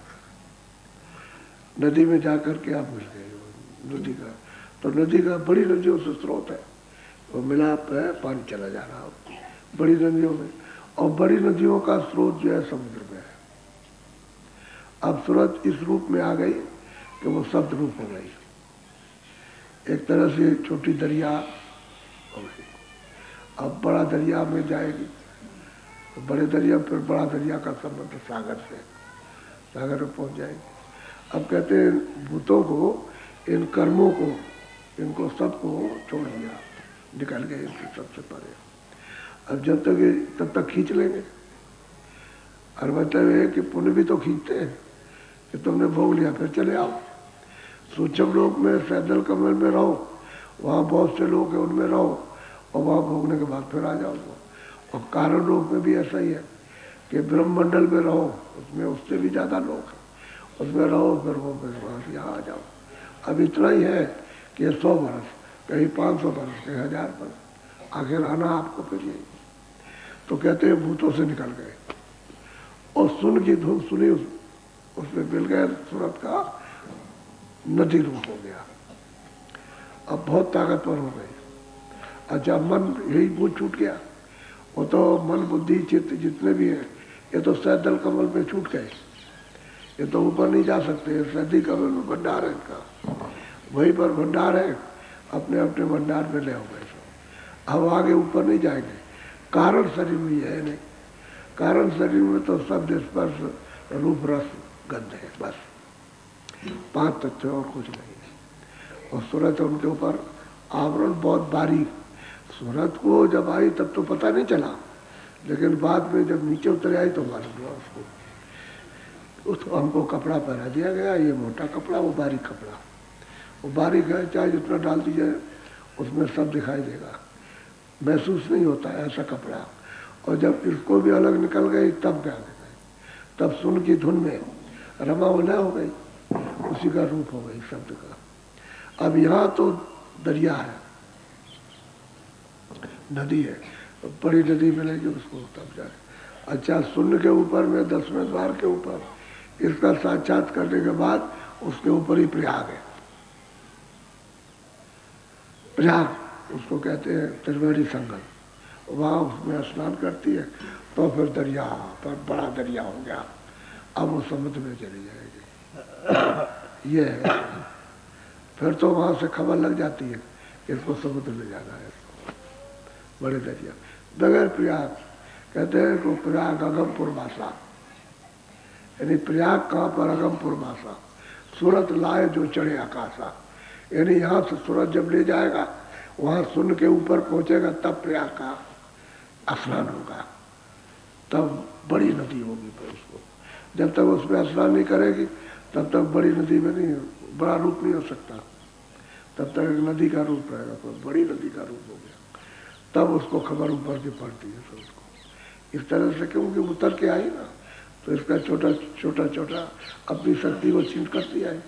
नदी में जाकर के आप मिल गए नदी का। तो नदी का बड़ी नदियों से स्रोत है, वो मिलाप है, पानी चला जा रहा है बड़ी नदियों में, और बड़ी नदियों का स्रोत जो है समुद्र में है। अब सूरत इस रूप में आ गई कि वो शब्द रूप हो गई, एक तरह से छोटी दरिया हो गई। अब बड़ा दरिया में जाएगी तो बड़े दरिया, फिर बड़ा दरिया का संबंध सागर से, सागर में पहुंच जाएगी। अब कहते हैं भूतों को, इन कर्मों को, इनको सबको छोड़ दिया, निकल गए इनसे सबसे परे। अब जब तक तब तक खींच लेंगे। और मतलब है कि पुण्य भी तो खींचते हैं कि तुमने भोग लिया फिर चले आओ। सूक्ष्म लोक में सैदल कमल में रहो, वहाँ बहुत से लोग हैं उनमें रहो, और वहाँ भोगने के बाद फिर आ जाओ। और कारण लोक में भी ऐसा ही है कि ब्रह्ममंडल में रहो, उसमें उससे भी ज़्यादा लोग हैं, उसमें रहो, फिर वो फिर वहाँ से यहाँ आ जाओ। अब इतना ही है कि 100 बरस, कहीं 500 बरस, कहीं 1000 बरस, आखिर आना आपको फिर यही। तो कहते हैं भूतों से निकल गए और सुन की धुन सुनी, उसमें मिल गए, सूरत का नदी रूप हो गया। अब बहुत ताकतवर हो गई। अच्छा, मन यही भूत छूट गया, वो तो मन बुद्धि चित्त जितने भी हैं ये तो सैदल कमल पे छूट गए, ये तो ऊपर नहीं जा सकते। सैदी कमल में भंडार है इनका, वहीं पर भंडार है, अपने अपने भंडार में ले हो गए। अब आगे ऊपर नहीं जाएंगे। कारण शरीर में है नहीं, कारण शरीर में तो शब्द स्पर्श रूप रस गंध है, बस 5 तत्व और कुछ नहीं है। और सूरत उनके ऊपर आवरण बहुत बारीक। सूरत को जब आई तब तो पता नहीं चला, लेकिन बाद में जब नीचे उतर आई तो मालूम हुआ उसको हमको कपड़ा पहना दिया गया, ये मोटा कपड़ा, वो बारीक कपड़ा। वो बारीक है, चाहे जितना डाल दीजिए उसमें सब दिखाई देगा, महसूस नहीं होता है ऐसा कपड़ा। और जब इसको भी अलग निकल गई तब क्या गई, तब सुन की धुन में रमा उलय हो गई, उसी का रूप हो गई शब्द का। अब यहाँ तो दरिया है, नदी है, बड़ी नदी मिलेगी उसको तब जाए। अच्छा, सुन के ऊपर में 10वें द्वार के ऊपर इसका साक्षात करने के बाद उसके ऊपर ही प्रयाग है। प्रयाग उसको कहते हैं त्रिवेणी संगम, वहाँ उसमें स्नान करती है तो फिर दरिया पर बड़ा दरिया हो गया। अब वो समुद्र में चली जाएगी, ये है। फिर तो वहाँ से खबर लग जाती है कि इसको समुद्र में जाना है, बड़े दरिया बगैर प्रयाग। कहते हैं तो प्रयाग अगमपुर मासा, यानी प्रयाग कहाँ पर, अगमपुर मासा। सूरत लाए जो चढ़े आकाशा, यानी यहाँ से सूरत जब ले जाएगा वहाँ सुन के ऊपर पहुँचेगा तब प्रयाग का स्नान होगा, तब बड़ी नदी होगी। फिर उसको जब तक उसमें स्नान नहीं करेगी तब तक बड़ी नदी में नहीं, बड़ा रूप नहीं हो सकता, तब तक एक नदी का रूप रहेगा, तो बड़ी नदी का रूप हो गया। तब उसको खबर ऊपर की पड़ती है सब उसको इस तरह से, क्योंकि उतर के आई ना, तो इसका छोटा छोटा छोटा अपनी शक्ति को चिंत करती आई।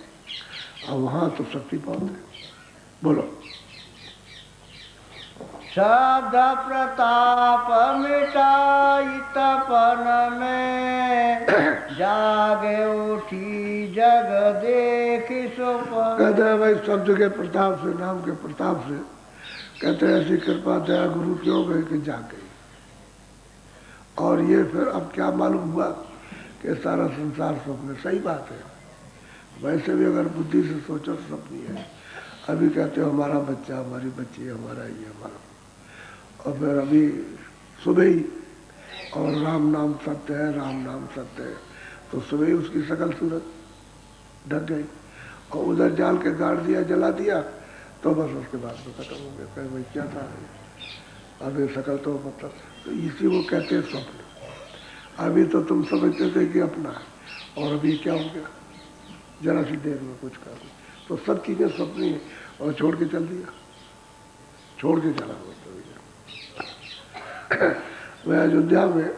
और वहाँ तो शक्ति बहुत है। बोलो। शब्द प्रताप मिटाई तपन में, जागे उठी जग देखी सुपन। कहते हैं भाई शब्द के प्रताप से, नाम के प्रताप से, कहते हैं ऐसी कृपा दया गुरु की हो गई कि जाग गई। और ये फिर अब क्या मालूम हुआ कि सारा संसार स्वप्न। सही बात है, वैसे भी अगर बुद्धि से सोचो तो सपनी है। अभी कहते हो हमारा बच्चा, हमारी बच्ची, हमारा ये हमारा, और फिर अभी सुबह ही और राम नाम सत्य है, राम नाम सत्य है, तो सुबह ही उसकी शकल सूरत ढक गई। और उधर जाल के गाड़ दिया, जला दिया, तो बस उसके बाद तो खत्म हो गया। कहे भाई क्या था अभी शकल तो मतलब, तो इसी को कहते हैं स्वप्न। अभी तो तुम समझते थे कि अपना है, और अभी क्या हो गया, जरा सी देर में कुछ कर, तो सब चीजें स्वप्नी है। और छोड़ के चल दिया, छोड़ के चला गया। मैं अयोध्या में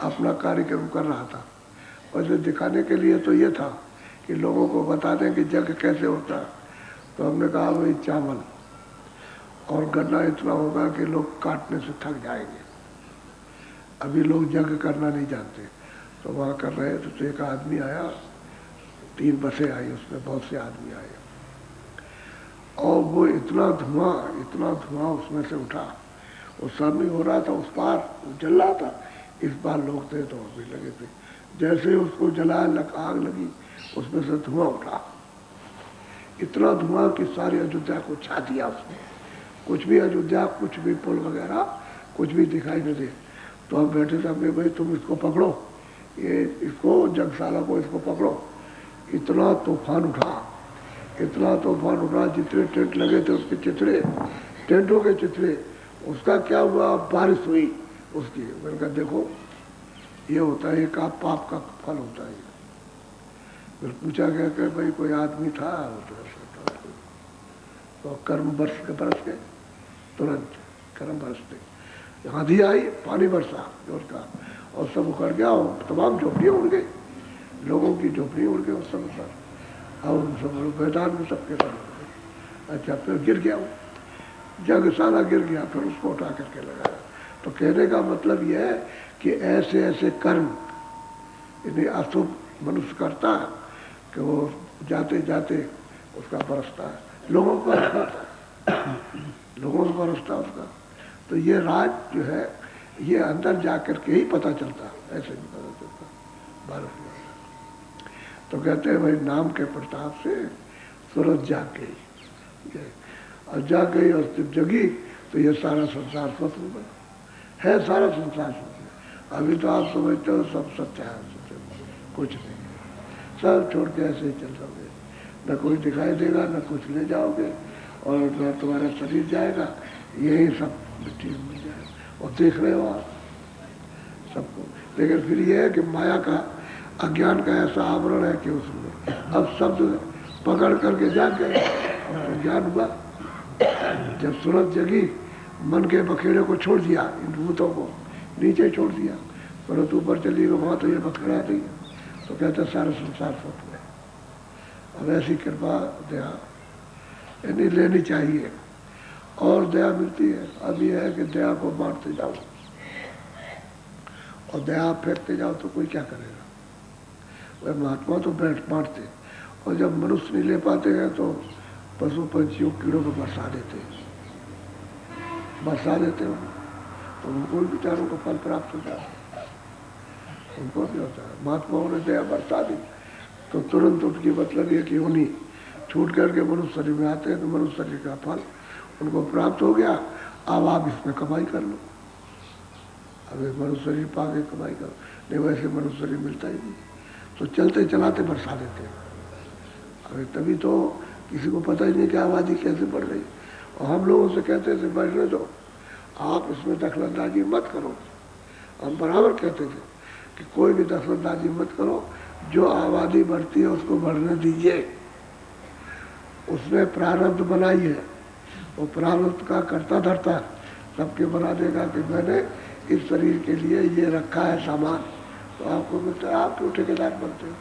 अपना कार्यक्रम कर रहा था, और जो दिखाने के लिए तो ये था कि लोगों को बता दें कि यज्ञ कैसे होता है। तो हमने कहा भाई चावल और गन्ना इतना होगा कि लोग काटने से थक जाएंगे, अभी लोग जंग करना नहीं जानते। तो वहाँ कर रहे थे तो एक आदमी आया, 3 बसें आई, उसमें बहुत से आदमी आए और वो इतना धुआं उसमें से उठा। वो सामने हो रहा था, उस पार जल रहा था, इस बार लोग थे तो भी लगे थे। जैसे ही उसको जलाया, आग लगी, उसमें से धुआं उठा, इतना धुआं कि सारी अयोध्या को छा दिया उसने। कुछ भी अयोध्या, कुछ भी पुल वगैरह कुछ भी दिखाई नहीं दे। तो हम बैठे थे, हमने भाई तुम इसको पकड़ो, ये इसको जगसाला को इसको पकड़ो। इतना तूफान उठा, जितने टेंट लगे थे उसके चिथड़े, टेंटों के चिथड़े, उसका क्या हुआ, बारिश हुई उसकी। मैंने कहा देखो ये होता है, एक पाप का फल होता है। फिर पूछा गया कि भाई कोई आदमी था, तो कर्म बरस गए, तुरंत कर्म बरसते, आंधी आई, पानी बरसा जोर का, और सब उखड़ गया और तमाम झोपड़ियाँ उड़ गई, लोगों की झोपड़ी उड़ गई उस समय, और उन सब मैदान में सबके सब उड़ गए। अच्छा, फिर गिर गया वो, जग सारा गिर गया, फिर उसको उठा करके लगाया। तो कहने का मतलब यह है कि ऐसे ऐसे कर्म इन्हें अशुभ मनुष्य करता है कि वो जाते जाते उसका बरसता है, लोगों को बरसता उसका। तो ये राज जो है ये अंदर जाकर के ही पता चलता, ऐसे नहीं पता चलता बाहर। तो कहते हैं भाई नाम के प्रताप से सूरज जाग गई, और जाग गई और जब जगी तो ये सारा संसार स्वप्न बना है, सारा संसार स्वप्न। अभी तो आप समझते हो सब सत्य है, कुछ नहीं, सब छोड़ के ऐसे ही चल जाओगे, न कोई दिखाई देगा, न कुछ ले जाओगे, और न तुम्हारा शरीर जाएगा, यही सब मिट्टी में मिल जाएगा। और देख रहे हो आप सबको, लेकिन फिर यह है कि माया का, अज्ञान का ऐसा आवरण है कि उसमें अब शब्द पकड़ करके जाग गए, और ज्ञान हुआ। जब सूरज जगी, मन के बखेड़े को छोड़ दिया, इन भूतों को नीचे छोड़ दिया, परंतु ऊपर चली गई, वहाँ तो ये बखेड़ा नहीं, तो कहते सारा संसार स्वप्न है। अब ऐसी कृपा दया यानी लेनी चाहिए, और दया मिलती है। अब यह है कि दया को बांटते जाओ, और दया फेंकते जाओ तो कोई क्या करेगा। वह महात्मा तो बांटते, और जब मनुष्य नहीं ले पाते हैं तो पशु पंछियों कीड़ों को बरसा देते हो, तो उनको भी बेचारों को फल प्राप्त हो जाता है, उनको भी होता है। महात्माओं ने दया बरसा दी तो तुरंत उनकी मतलब ये कि उन्हीं छूट करके मनुष्य शरीर में आते हैं, तो मनुष्य शरीर का फल उनको प्राप्त हो गया। अब आप इसमें कमाई कर लो, अब मनुष्य शरीर पा के कमाई करो, नहीं वैसे मनुष्य शरीर मिलता ही नहीं, तो चलते चलाते बरसा देते हैं। अभी तभी तो किसी को पता ही नहीं कि आबादी कैसे बढ़ गई, और हम लोगों से कहते थे बढ़ने दो, आप इसमें दखलंदाजी मत करो। हम बराबर कहते थे कि कोई भी दखलंदाजी मत करो, जो आबादी बढ़ती है उसको बढ़ने दीजिए, उसने प्रारब्ध बनाई है, वो प्रारब्ध का करता धरता सबके बना देगा कि मैंने इस शरीर के लिए ये रखा है सामान, तो आपको मिलता है, आप क्यों ठेकेदार बनते हो,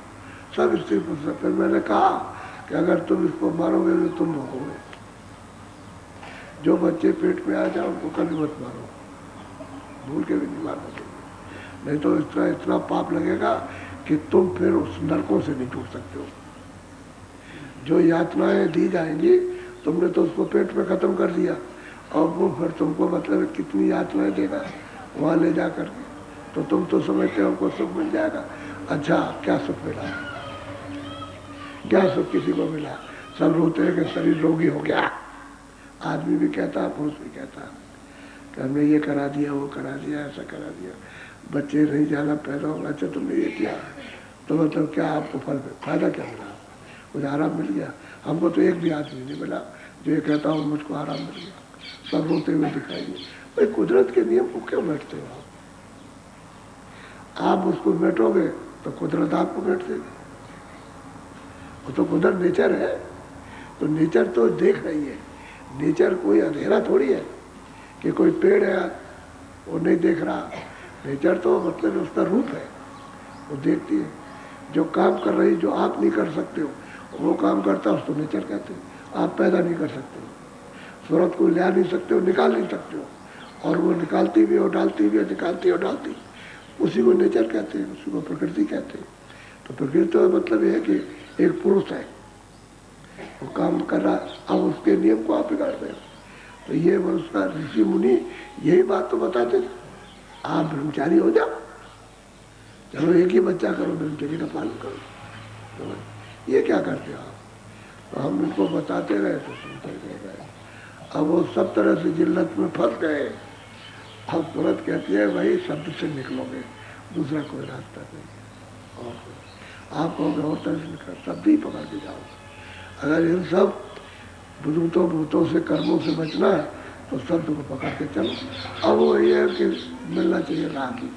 सब स्त्री पुरुष। फिर मैंने कहा कि अगर तुम इसको मारोगे तो तुम भोगोगे, जो बच्चे पेट में आ जाए उनको कभी मत मारो, भूल के भी नहीं मारना चाहिए, नहीं तो इतना पाप लगेगा कि तुम फिर उस नरकों से नहीं छूट सकते हो। जो यातनाएं दी जाएंगी, तुमने तो उसको पेट में खत्म कर दिया, और वो फिर तुमको मतलब कितनी यातनाएं देगा वहाँ ले जा कर के, तो तुम तो समझते हो हमको सुख मिल जाएगा। अच्छा, क्या सुख मिला, क्या सुख किसी को मिला? सब रोते हैं कि शरीर रोगी हो गया, आदमी भी कहता है, पुरुष भी कहता है कि हमने ये करा दिया, वो करा दिया, ऐसा करा दिया, बच्चे नहीं जाना पैदा होगा। अच्छा, तुमने ये किया, तो मतलब क्या आपको फल में फायदा क्या मिला? मुझे आराम मिल गया? हमको तो एक भी आदमी नहीं मिला जो ये कहता हूँ मुझको आराम मिल गया। सब रोते हुए दिखाएंगे। भाई कुदरत के नियम को क्यों बैठते हो आप उसको बैठोगे तो कुदरत आपको बैठ देगी, वो तो कुदरत नेचर है, तो नेचर तो देख रही है। नेचर कोई अंधेरा थोड़ी है कि कोई पेड़ है वो नहीं देख रहा, नेचर तो मतलब उसका रूप है, वो देखती है। जो काम कर रही जो आप नहीं कर सकते हो वो काम करता है, उसको नेचर कहते हैं, आप पैदा नहीं कर सकते हो, सूरत को ला नहीं सकते हो, निकाल नहीं सकते हो। और वो निकालती भी हो, डालती भी हो, निकालती हो, डालती, उसी को नेचर कहते हैं, उसी को प्रकृति कहते हैं। तो प्रकृति का मतलब ये है कि एक पुरुष है, वो काम कर रहा, अब उसके नियम को आप बिगाड़ रहे हो। तो ये उसका ऋषि मुनि यही बात तो बताते थे, आप ब्रह्मचारी हो जाओ, चलो एक ही बच्चा करो, ब्रह्मचर्य का पालन करो। तो ये क्या करते हो आप? तो हम इनको बताते रहे तो सुनते रहे। अब वो सब तरह से जिल्लत में फंस गए। अब तुरंत कहती है भाई शब्द से निकलोगे, दूसरा कोई रास्ता नहीं। और आप कहोगे और तरह से निकल, शब्द ही पकड़ के जाओ। अगर इन सब बुजुर्गों भूतों से, कर्मों से बचना है तो शब्द को पकड़ के चलो। अब वो ये है कि मिलना चाहिए राह की,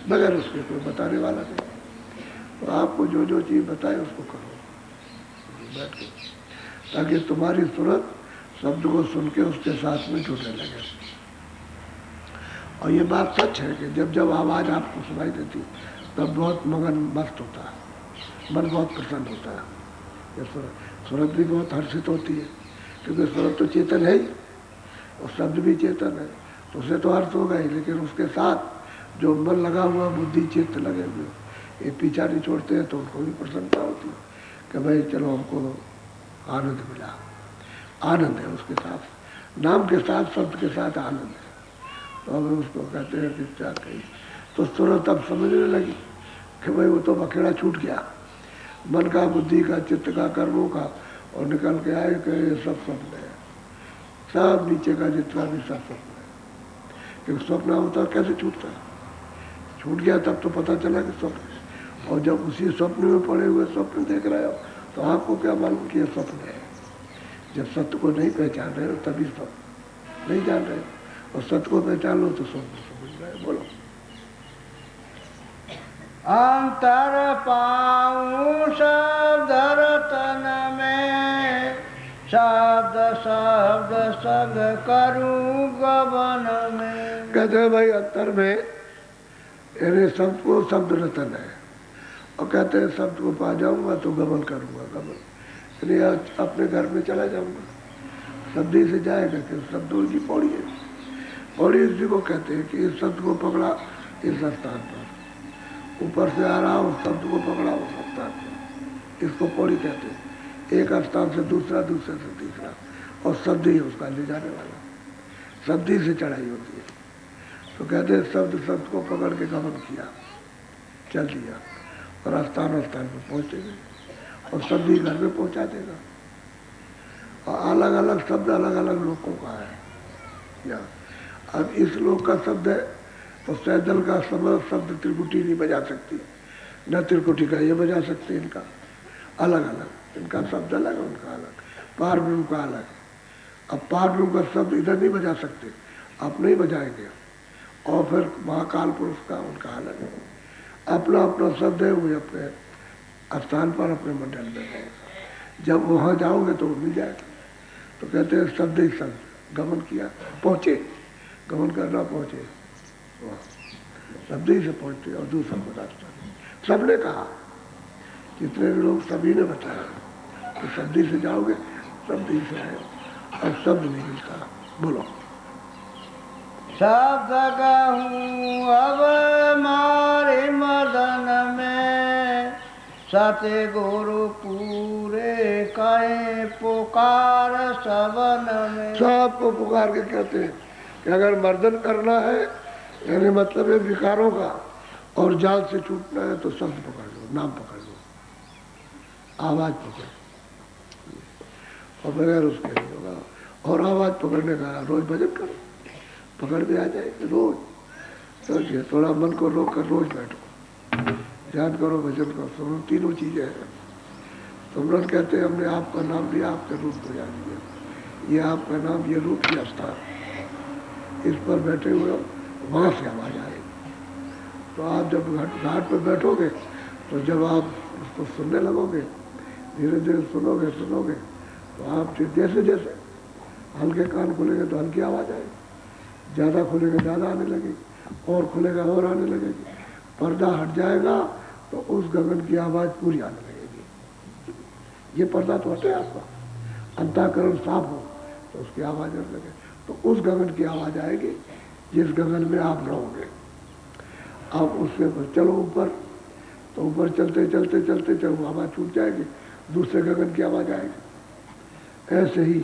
मगर उसके कोई बताने वाला नहीं। तो आपको जो जो चीज़ बताए उसको करो बैठ के, ताकि तुम्हारी सूरत शब्द को सुन के उसके साथ में जुड़ने लगे। और ये बात सच है कि जब जब आवाज़ आपको सुनाई देती तब बहुत मगन मस्त होता है, मन बहुत प्रसन्न होता है। ये सूरत भी बहुत हर्षित होती है, क्योंकि सूरत तो चेतन है ही और शब्द भी चेतन है, तो उसे तो हर्ष होगा ही। लेकिन उसके साथ जो मन लगा हुआ, बुद्धि चित्त लगे हुए, ये पीछा नहीं छोड़ते हैं, तो उनको भी प्रसन्नता होती है कि भाई चलो हमको आनंद मिला। आनंद है उसके साथ, नाम के साथ, शब्द के साथ आनंद है। तो अब उसको कहते हैं कि क्या कही। तो सूरत अब समझने लगी कि भाई वो तो बखेड़ा छूट गया मन का, बुद्धि का, चित्त का, कर्मों का, और निकल के आए कि ये सब स्वप्न है, सब नीचे का जितना भी सब स्वप्न है। क्योंकि स्वप्न होता कैसे छूटता है? छूट गया तब तो पता चला कि स्वप्न है। और जब उसी स्वप्न में पड़े हुए स्वप्न देख रहे हो तो आपको क्या मालूम कि ये स्वप्न है? जब सत्य को नहीं पहचान रहे हो तभी स्वप्न नहीं जान रहे हो, और सत्य को पहचान लो तो स्वप्न समझ रहे हो। बोलो। अंतर पाऊं शब्द रतन में, शब्द शब्द संग करूं गबन में। कहते हैं भाई अंतर में यानी शब्द को शब्द रतन है, और कहते हैं शब्द को पा जाऊंगा तो गमन करूंगा। गमन यानी अपने घर में चला जाऊंगा, शब्द ही से जाएगा कि शब्दों की पौड़ी है। पौड़ी इसी को कहते हैं कि इस शब्द को पकड़ा इस स्थान पर, ऊपर से आ रहा उस शब्द को पकड़ा उस स्थान पर, इसको पौड़ी कहते हैं। एक स्थान से दूसरा, दूसरे से तीसरा, और शब्द ही उसका ले जाने वाला, शब्द ही से चढ़ाई होती है। तो कहते हैं शब्द शब्द को पकड़ के गमन किया, चल दिया, और स्थान स्थान पर पहुँचेगा, और शब्द ही घर में पहुँचा देगा। और अलग अलग शब्द अलग अलग लोगों का है। या अब इस लोक का शब्द है तो सैदल का शब्द त्रिकुटी नहीं बजा सकती, न त्रिकुटी का ये बजा सकते। इनका अलग अलग, इनका शब्द अलग, उनका अलग, पार ब्रह्म का अलग। अब पार ब्रह्म का शब्द इधर नहीं बजा सकते, आप नहीं बजाएंगे। और फिर महाकाल पुरुष का उनका अलग है, अपना अपना शब्द है, वो अपने स्थान पर अपने मंडल में रहेगा। जब वहाँ जाओगे तो वो मिल जाएगा। तो कहते हैं शब्द ही शब्द गमन किया, पहुँचे, गमन करना पहुँचे, शब्द ही से पहुँचते। और दूसरा रास्ता सबने कहा, जितने भी लोग सभी ने बताया कि शब्द ही से जाओगे, शब्द ही से आए, और शब्द नहीं मिलता। बोलो। शब्द कहूँ अब मारे मदन में, सत्य गुरु पूरे कहे पुकार सबन में। सबको पुकार के कहते हैं कि अगर मर्दन करना है, यानी मतलब है विकारों का, और जाल से छूटना है तो शब्द पकड़ लो, नाम पकड़ लो, आवाज पकड़, और बगैर उसके नहीं होगा। और आवाज पकड़ने का रोज भजन करो, पकड़ के आ जाएगी रोज। सोचिए, थोड़ा मन को रोक कर रोज बैठो, ध्यान करो, भजन करो, सुनो, तीनों चीजें हैं। सुमरन कहते हैं हमने आपका नाम लिया, आपके रूप को याद किया, ये आपका नाम, ये रूप की अवस्था, इस पर बैठे हुए हो, वहाँ से आवाज आएगी। तो आप जब घाट पर बैठोगे तो जब आप उसको सुनने लगोगे, धीरे धीरे सुनोगे सुनोगे, तो आप जैसे जैसे हल्के कान खुलेंगे तो हल्की आवाज़ आएगी, ज़्यादा खुलेगा ज़्यादा आने लगेगी, और खुलेगा और आने लगेगी। पर्दा हट जाएगा तो उस गगन की आवाज़ पूरी आने लगेगी। ये पर्दा तो हटे आपका, अंतःकरण साफ हो तो उसकी आवाज़ आने लगे, तो उस गगन की आवाज़ आएगी जिस गगन में आप रहोगे। आप उससे चलो ऊपर, तो ऊपर चलते चलते चलते चलो आवाज़ छूट जाएगी, दूसरे गगन की आवाज़ आएगी। ऐसे ही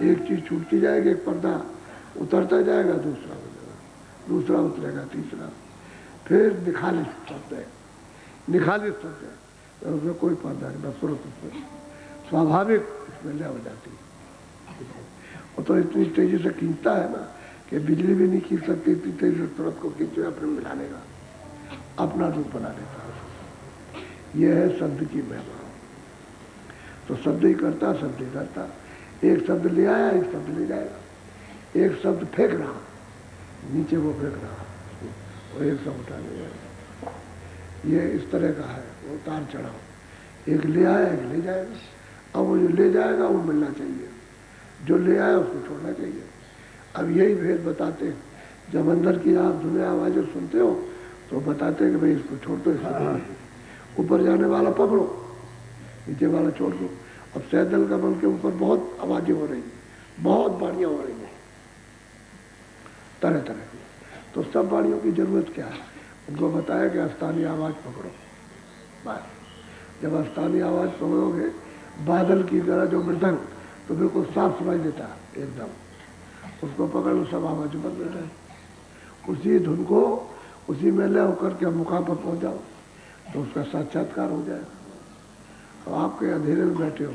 एक चीज़ छूटती जाएगी, एक पर्दा उतरता जाएगा, दूसरा उतरेगा, दूसरा उतरेगा, तीसरा, फिर निखालिस शब्द है, निखालिस शब्द है, तो उसमें कोई पर्दा नहीं, बस तुरंत उसमें स्वाभाविक इसमें लय हो जाती है। वो तो इतनी तेजी से खींचता है ना कि बिजली भी नहीं खींच सकती, इतनी तेजी से तुरंत को खींचे अपने मिलाने का, अपना रूप बना देता है। यह है शब्द की महिमा। तो शब्द ही करता, शब्द ही करता। एक शब्द ले आया, एक शब्द ले जाएगा, एक शब्द फेंक रहा नीचे वो फेंक रहा, और एक शब्द उठा ले जाएगा। ये इस तरह का है वो उतार चढ़ाव। एक ले आया, एक ले जाएगा। अब वो जो ले जाएगा वो मिलना चाहिए, जो ले आया उसको छोड़ना चाहिए। अब यही भेद बताते हैं। जब अंदर की आप धुने आवाज़ें सुनते हो तो बताते हैं कि भाई इसको छोड़ दो, इसको ऊपर जाने वाला पकड़ो, नीचे वाला छोड़ दो। अब सैदल कमल के ऊपर बहुत आवाज़ें हो रही हैं, बहुत वाणियाँ हो रही हैं तरह तरह की। तो सब वाणियों की जरूरत क्या है? उनको बताया कि स्थानीय आवाज़ पकड़ो। बस जब स्थानीय आवाज़ पकड़ोगे, बादल की तरह जो मृदंग, तो बिल्कुल साफ सुनाई देता है एकदम, उसको पकड़ लो, सब आवाज़ बंद हो जाए। उसी धुन को उसी में ले होकर के मुकाम पर पहुँच जाओ तो उसका साक्षात्कार हो जाएगा। तो आपके अंधेरे में बैठे हो,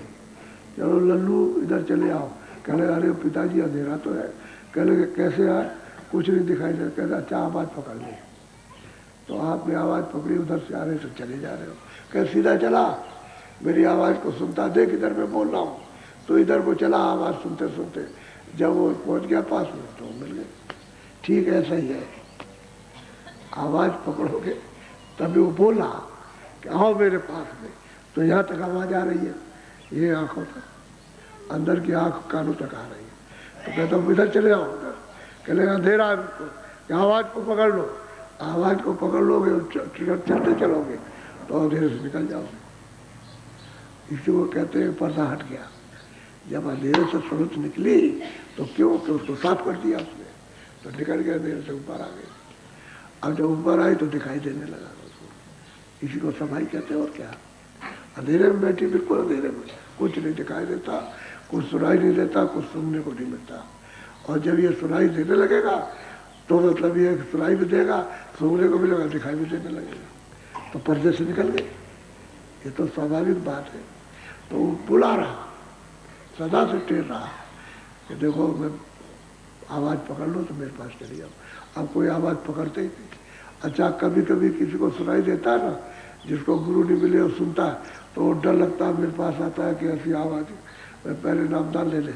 चलो लल्लू इधर चले आओ, कह लगे अरे पिताजी अंधेरा तो है, कह लगे कैसे आए, कुछ नहीं दिखाई दे, कहते अच्छा आवाज़ पकड़ ली। तो आपने आवाज़ पकड़ी, उधर से आ रहे तो चले जा रहे हो, कह सीधा चला, मेरी आवाज़ को सुनता देख इधर मैं बोल रहा हूँ, तो इधर को चला आवाज़ सुनते सुनते, जब वो पहुँच गया पास में तो मिल गए। ठीक ऐसा ही है, आवाज़ पकड़ोगे तभी वो बोला कि आओ मेरे पास में, तो यहाँ तक आवाज़ आ रही है, ये आँखों तक, अंदर की आँख कानों तक आ रही है। तो कहता हूँ इधर चले आओ, उधर कहले अंधेरा है कि आवाज़ को पकड़ लो, आवाज़ को पकड़ लोगे, चलते चलोगे तो अंधेरे से निकल जाओगे। इसी को कहते हैं पर्दा हट गया। जब अंधेरे से सूरज निकली तो क्यों, कि उसको साफ कर दिया उसने, तो निकल गया, अंधेरे से ऊपर आ गए। अब जब ऊपर आई तो दिखाई देने लगा उसको। इसी को सफाई कहते हैं। और क्या, अंधेरे में बैठी, बिल्कुल अंधेरे में, कुछ नहीं दिखाई देता, कुछ सुनाई नहीं देता, कुछ सुनने को नहीं मिलता। और जब ये सुनाई देने लगेगा तो मतलब ये सुनाई भी देगा, सुनने को मिलेगा, दिखाई भी देने लगेगा, तो पर्दे से निकल गए। ये तो स्वाभाविक बात है। तो वो बुला रहा, सदा से टेर रहा कि देखो मैं आवाज़ पकड़ लो तो मेरे पास चली जाओ। अब कोई आवाज़ पकड़ते ही नहीं। अच्छा कभी कभी किसी को सुनाई देता है ना, जिसको गुरु नहीं मिले और सुनता है, तो वो डर लगता है, मेरे पास आता है कि ऐसी आवाज़, मैं पहले नामदान ले ले,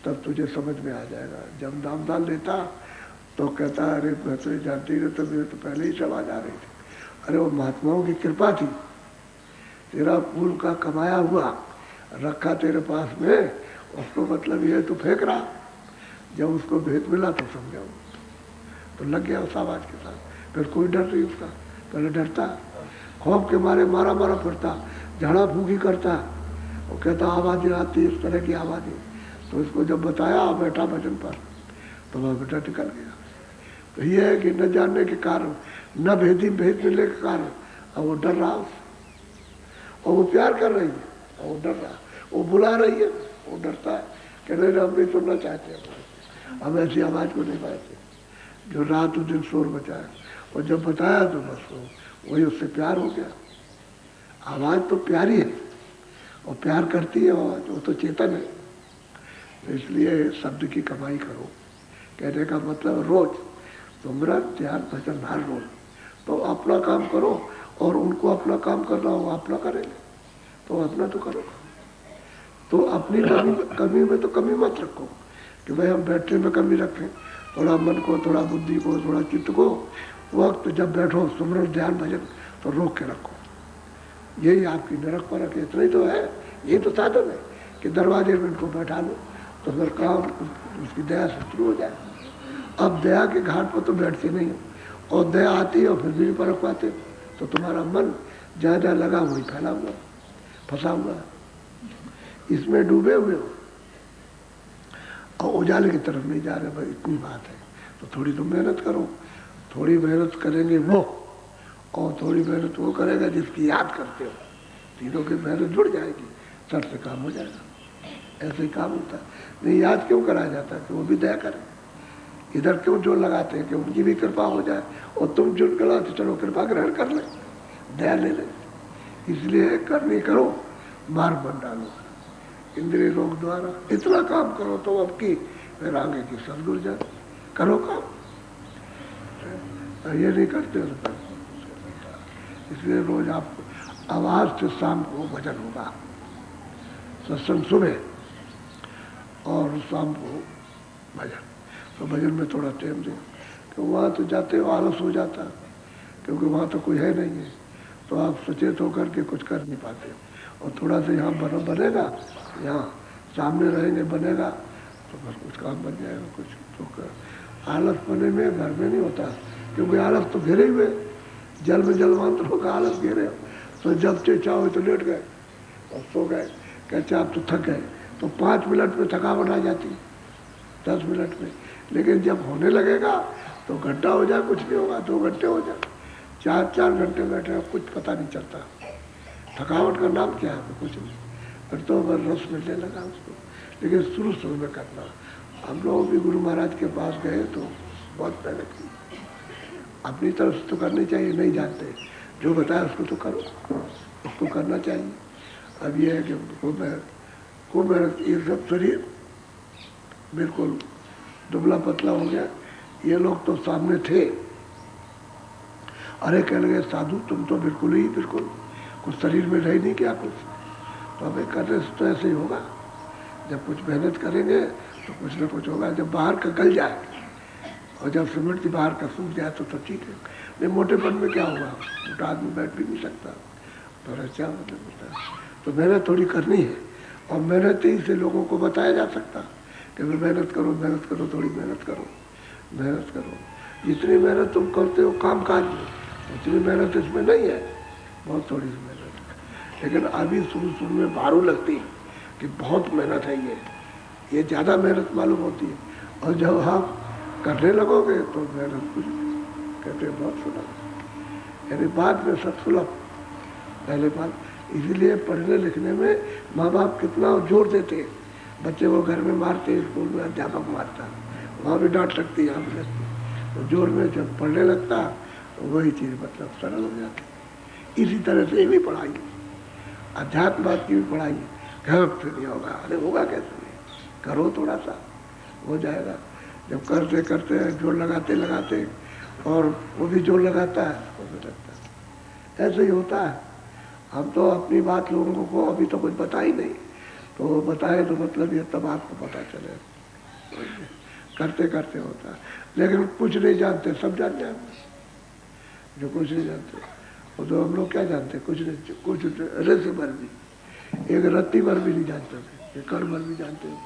तब तुझे समझ में आ जाएगा। जब नामदान लेता तो कहता अरे मैं तो जानती नहीं, तो मेरे तो पहले ही आवाज़ आ रही थी। अरे वो महात्माओं की कृपा थी, तेरा फूल का कमाया हुआ रखा तेरे पास में, उसको मतलब ये तो फेंक रहा। जब उसको भेद मिला तो समझा, तो लग गया उस आवाज़ के साथ। फिर कोई डर नहीं उसका, पहले डरता, खौफ के मारे मारा मारा फिरता, झाड़ा फूकी करता, वो कहता आवाज़ें आती इस तरह की आवाज़ें। तो इसको जब बताया बैठा भजन पर, तो वह बेटा निकल गया। तो ये है कि न जानने के कारण, न भेद मिलने के कारण, और वो डर रहा उससे, और वो प्यार कर रही है और वो डर रहा, वो बुला रही है, वो डरता है कि नहीं हम नहीं सुनना चाहते हैं, हम ऐसी आवाज़ को नहीं पाते जो रात दिन शोर बचाए। और जब बताया तो बस वही उससे प्यार हो गया। आवाज़ तो प्यारी है और प्यार करती है आवाज़, वो तो चेतन है। तो इसलिए शब्द की कमाई करो, कहने का मतलब रोज सुमिरन ध्यान भजन हर रोज। तो अपना काम करो और उनको अपना काम करना हो अपना करेंगे, तो अपना तो करो। तो अपनी कमी में तो कमी मत रखो कि भाई हम बैठने में कमी रखें, थोड़ा मन को, थोड़ा बुद्धि को, थोड़ा चित्त को, वक्त जब बैठो सुमिरन ध्यान भजन तो रोक के रखो। यही आपकी नरक परक है, इतना ही तो है, यही तो साधन है कि दरवाजे में इनको बैठा लो तो फिर काम उसकी दया से शुरू हो जाए। अब दया के घाट पर तो बैठते नहीं हो, और दया आती है और फिर भी नहीं परख पाते, तो तुम्हारा मन जहाँ जहाँ लगा वही फैला हुआ, फंसा हुआ। इसमें डूबे हुए हो और उजाले की तरफ नहीं जा रहे, भाई इतनी बात है। तो थोड़ी तो मेहनत करो, थोड़ी मेहनत करेंगे वो, और थोड़ी मेहनत वो करेगा जिसकी याद करते हो, तीनों की मेहनत जुड़ जाएगी, सर से काम हो जाएगा। ऐसे ही काम होता है। नहीं याद क्यों कराया जाता है कि वो भी दया करें। इधर क्यों जोर लगाते हैं कि उनकी भी कृपा हो जाए, और तुम जुड़ करा तो चलो कृपा ग्रहण कर ले, दया ले ले। इसलिए करनी करो, मार्ग बन डालो इंद्रिय रोग द्वारा। इतना काम करो तो अब की फिर आगे की सदगुरु जाए, करो काम। ये नहीं करते तो इसलिए रोज आप आवाज से शाम को भजन होगा, सत्संग सुबह और शाम को भजन। तो भजन में थोड़ा टाइम दे, कि वहाँ तो जाते हो आलस हो जाता, क्योंकि वहाँ तो कोई है नहीं है, तो आप सचेत होकर के कुछ कर नहीं पाते। और थोड़ा सा यहाँ बनेगा, यहाँ सामने रहेंगे बनेगा, तो बस कुछ काम बन जाएगा। कुछ तो आलस बने में घर में नहीं होता, क्योंकि आलस तो घेरे हुए, जल में जलवंतरों का आलस घेरे। तो जब चाहो तो लेट गए और सो गए, कहते आप तो थक गए, तो 5 मिनट में थकावट आ जाती, 10 मिनट में। लेकिन जब होने लगेगा तो घंटा हो जाए कुछ नहीं होगा, 2 घंटे हो जाए, 4 घंटे बैठे कुछ पता नहीं चलता। थकावट का नाम क्या है? कुछ नहीं। फिर तो बस रस मिलने लगा उसको। लेकिन शुरू में करना। हम लोग भी गुरु महाराज के पास गए तो बहुत मेहनत की, अपनी तरफ से तो करनी चाहिए, नहीं जानते, जो बताया उसको तो करो, उसको करना चाहिए। अब ये है कि खूब मेहनत, ये सब शरीर बिल्कुल दुबला पतला हो गया। ये लोग तो सामने थे, अरे कह लगे साधु तुम तो बिल्कुल कुछ शरीर में रह नहीं क्या कुछ। तो हमें करने से तो ऐसे ही होगा, जब कुछ मेहनत करेंगे तो कुछ ना कुछ होगा। जब बाहर का गल जाए और जब सीमेंट की बाहर का सूख जाए तो ठीक है। नहीं मोटेपन में क्या होगा, मोटा आदमी बैठ भी नहीं सकता, तो क्या मतलब होता है। तो मेहनत थोड़ी करनी है, और मेहनत ही से लोगों को बताया जा सकता कि मेहनत करो, थोड़ी मेहनत करो। जितनी मेहनत तुम करते हो काम काज में, उतनी मेहनत इसमें नहीं है, बहुत थोड़ी सी मेहनत। लेकिन अभी शुरू में भारू लगती है कि बहुत मेहनत है, ये ज़्यादा मेहनत मालूम होती है। और जब आप करने लगोगे तो मेहनत कुछ कहते बहुत सुलभ, यानी बाद में सब सुलभ। पहले बात इसीलिए पढ़ने लिखने में माँ बाप कितना जोर देते, बच्चे को घर में मारते, स्कूल में अध्यापक मारता, वहाँ भी डांट लगती, यहाँ भी लगती। तो जोर में जब पढ़ने लगता तो वही चीज़ मतलब सरल हो जाती। इसी तरह से ये भी पढ़ाई, अध्यात्मवाद की भी पढ़ाई, घर से नहीं होगा, अरे होगा कैसे नहीं, करो थोड़ा सा हो जाएगा। जब करते करते जोर लगाते और वो भी जोर लगाता है, वो भी लगता है, ऐसे ही होता है। हम तो अपनी बात लोगों को अभी तो कुछ बता ही नहीं, तो बताए तो मतलब ये तब आपको पता चले, करते करते होता है। लेकिन कुछ नहीं जानते, सब जान जाते, जो कुछ नहीं जानते वो तो हम लोग क्या जानते, कुछ नहीं, कुछ रस भर भी, एक रत्ती भर भी नहीं जानते थे, एक कण भर भी जानते थे,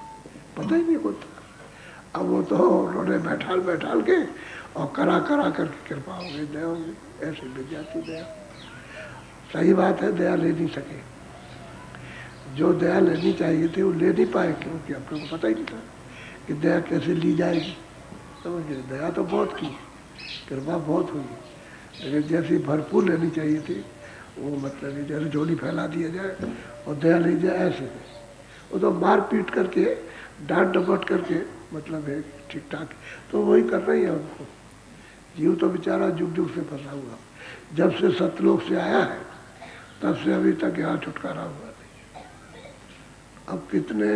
पता ही नहीं होता। अब वो तो उन्होंने बैठाल के और करा करके कृपा हो गई, दया हो गई, ऐसे विद्यार्थी दया। सही बात है, दया ले नहीं सके, जो दया लेनी चाहिए थी वो ले नहीं पाए, क्योंकि अपने को पता ही नहीं था कि दया कैसे ली जाएगी। समझिए, दया तो बहुत की, कृपा बहुत हुई, लेकिन जैसी भरपूर लेनी चाहिए थी वो मतलब ये जैसे झोली फैला दिया जाए और दया ली जाए, ऐसे वो तो मार पीट करके डांट डपट करके मतलब है ठीक ठाक। तो वही कर रही है उनको। जीव तो बेचारा जुग से फंसा हुआ, जब से सतलोक से आया है तब से अभी तक यहाँ छुटकारा हुआ नहीं। अब कितने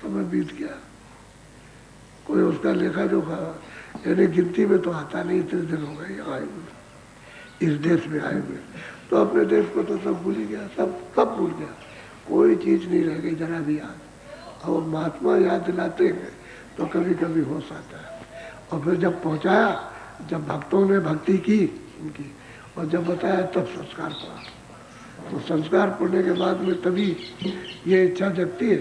समय बीत गया, कोई उसका लेखा जोखा यानी गिनती में तो आता नहीं। इतने दिन हो गए यहाँ आए हुए, इस देश में आए हुए, तो अपने देश को तो सब भूल ही गया, सब भूल गया, कोई चीज़ नहीं रह गई जरा भी याद। और महात्मा याद दिलाते हैं तो कभी कभी होश आता है। और फिर जब पहुँचाया, जब भक्तों ने भक्ति की उनकी, और जब बताया तब संस्कार पड़ा। तो संस्कार पढ़ने के बाद में तभी ये इच्छा जगती है।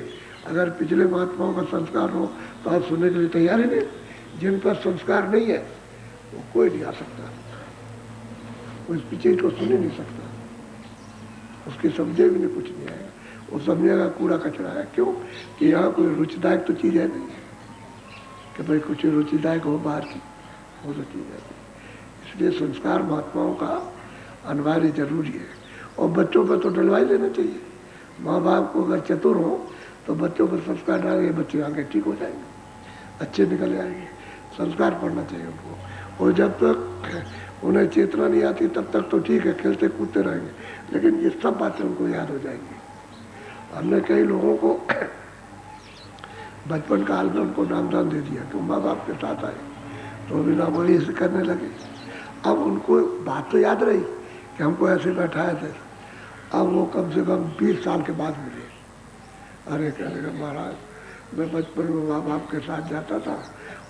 अगर पिछले महात्माओं का संस्कार हो तो आप सुनने के लिए तैयार ही नहीं। जिन पर संस्कार नहीं है वो कोई नहीं आ सकता, वो इस चीज को सुन ही नहीं सकता, उसकी समझे भी नहीं, कुछ नहीं आएगा। वो समझेगा कूड़ा कचरा है। क्यों? कि यहाँ कोई रुचिदायक तो चीज़ है नहीं कि भाई कुछ रुचिदायक हो बाहर की, वो तो चीज़ है नहीं। इसलिए संस्कार महात्माओं का अनिवार्य जरूरी है। और बच्चों पर तो डलवाई देना चाहिए। माँ बाप को अगर चतुर हो तो बच्चों पर संस्कार डालेंगे, बच्चे आगे ठीक हो जाएंगे, अच्छे निकल जाएंगे। संस्कार पढ़ना चाहिए उनको। और जब तक उन्हें चेतना नहीं आती तब तक तो ठीक है, खेलते कूदते रहेंगे, लेकिन ये सब बातें उनको याद हो जाएंगी। हमने कई लोगों को बचपन काल में उनको नामदान दे दिया कि माँ बाप के साथ आए तो भी नामोली से करने लगे। अब उनको बात तो याद रही कि हमको ऐसे बैठाए थे। अब वो कम से कम 20 साल के बाद मिले। अरे कहने का महाराज, मैं बचपन में माँ बाप के साथ जाता था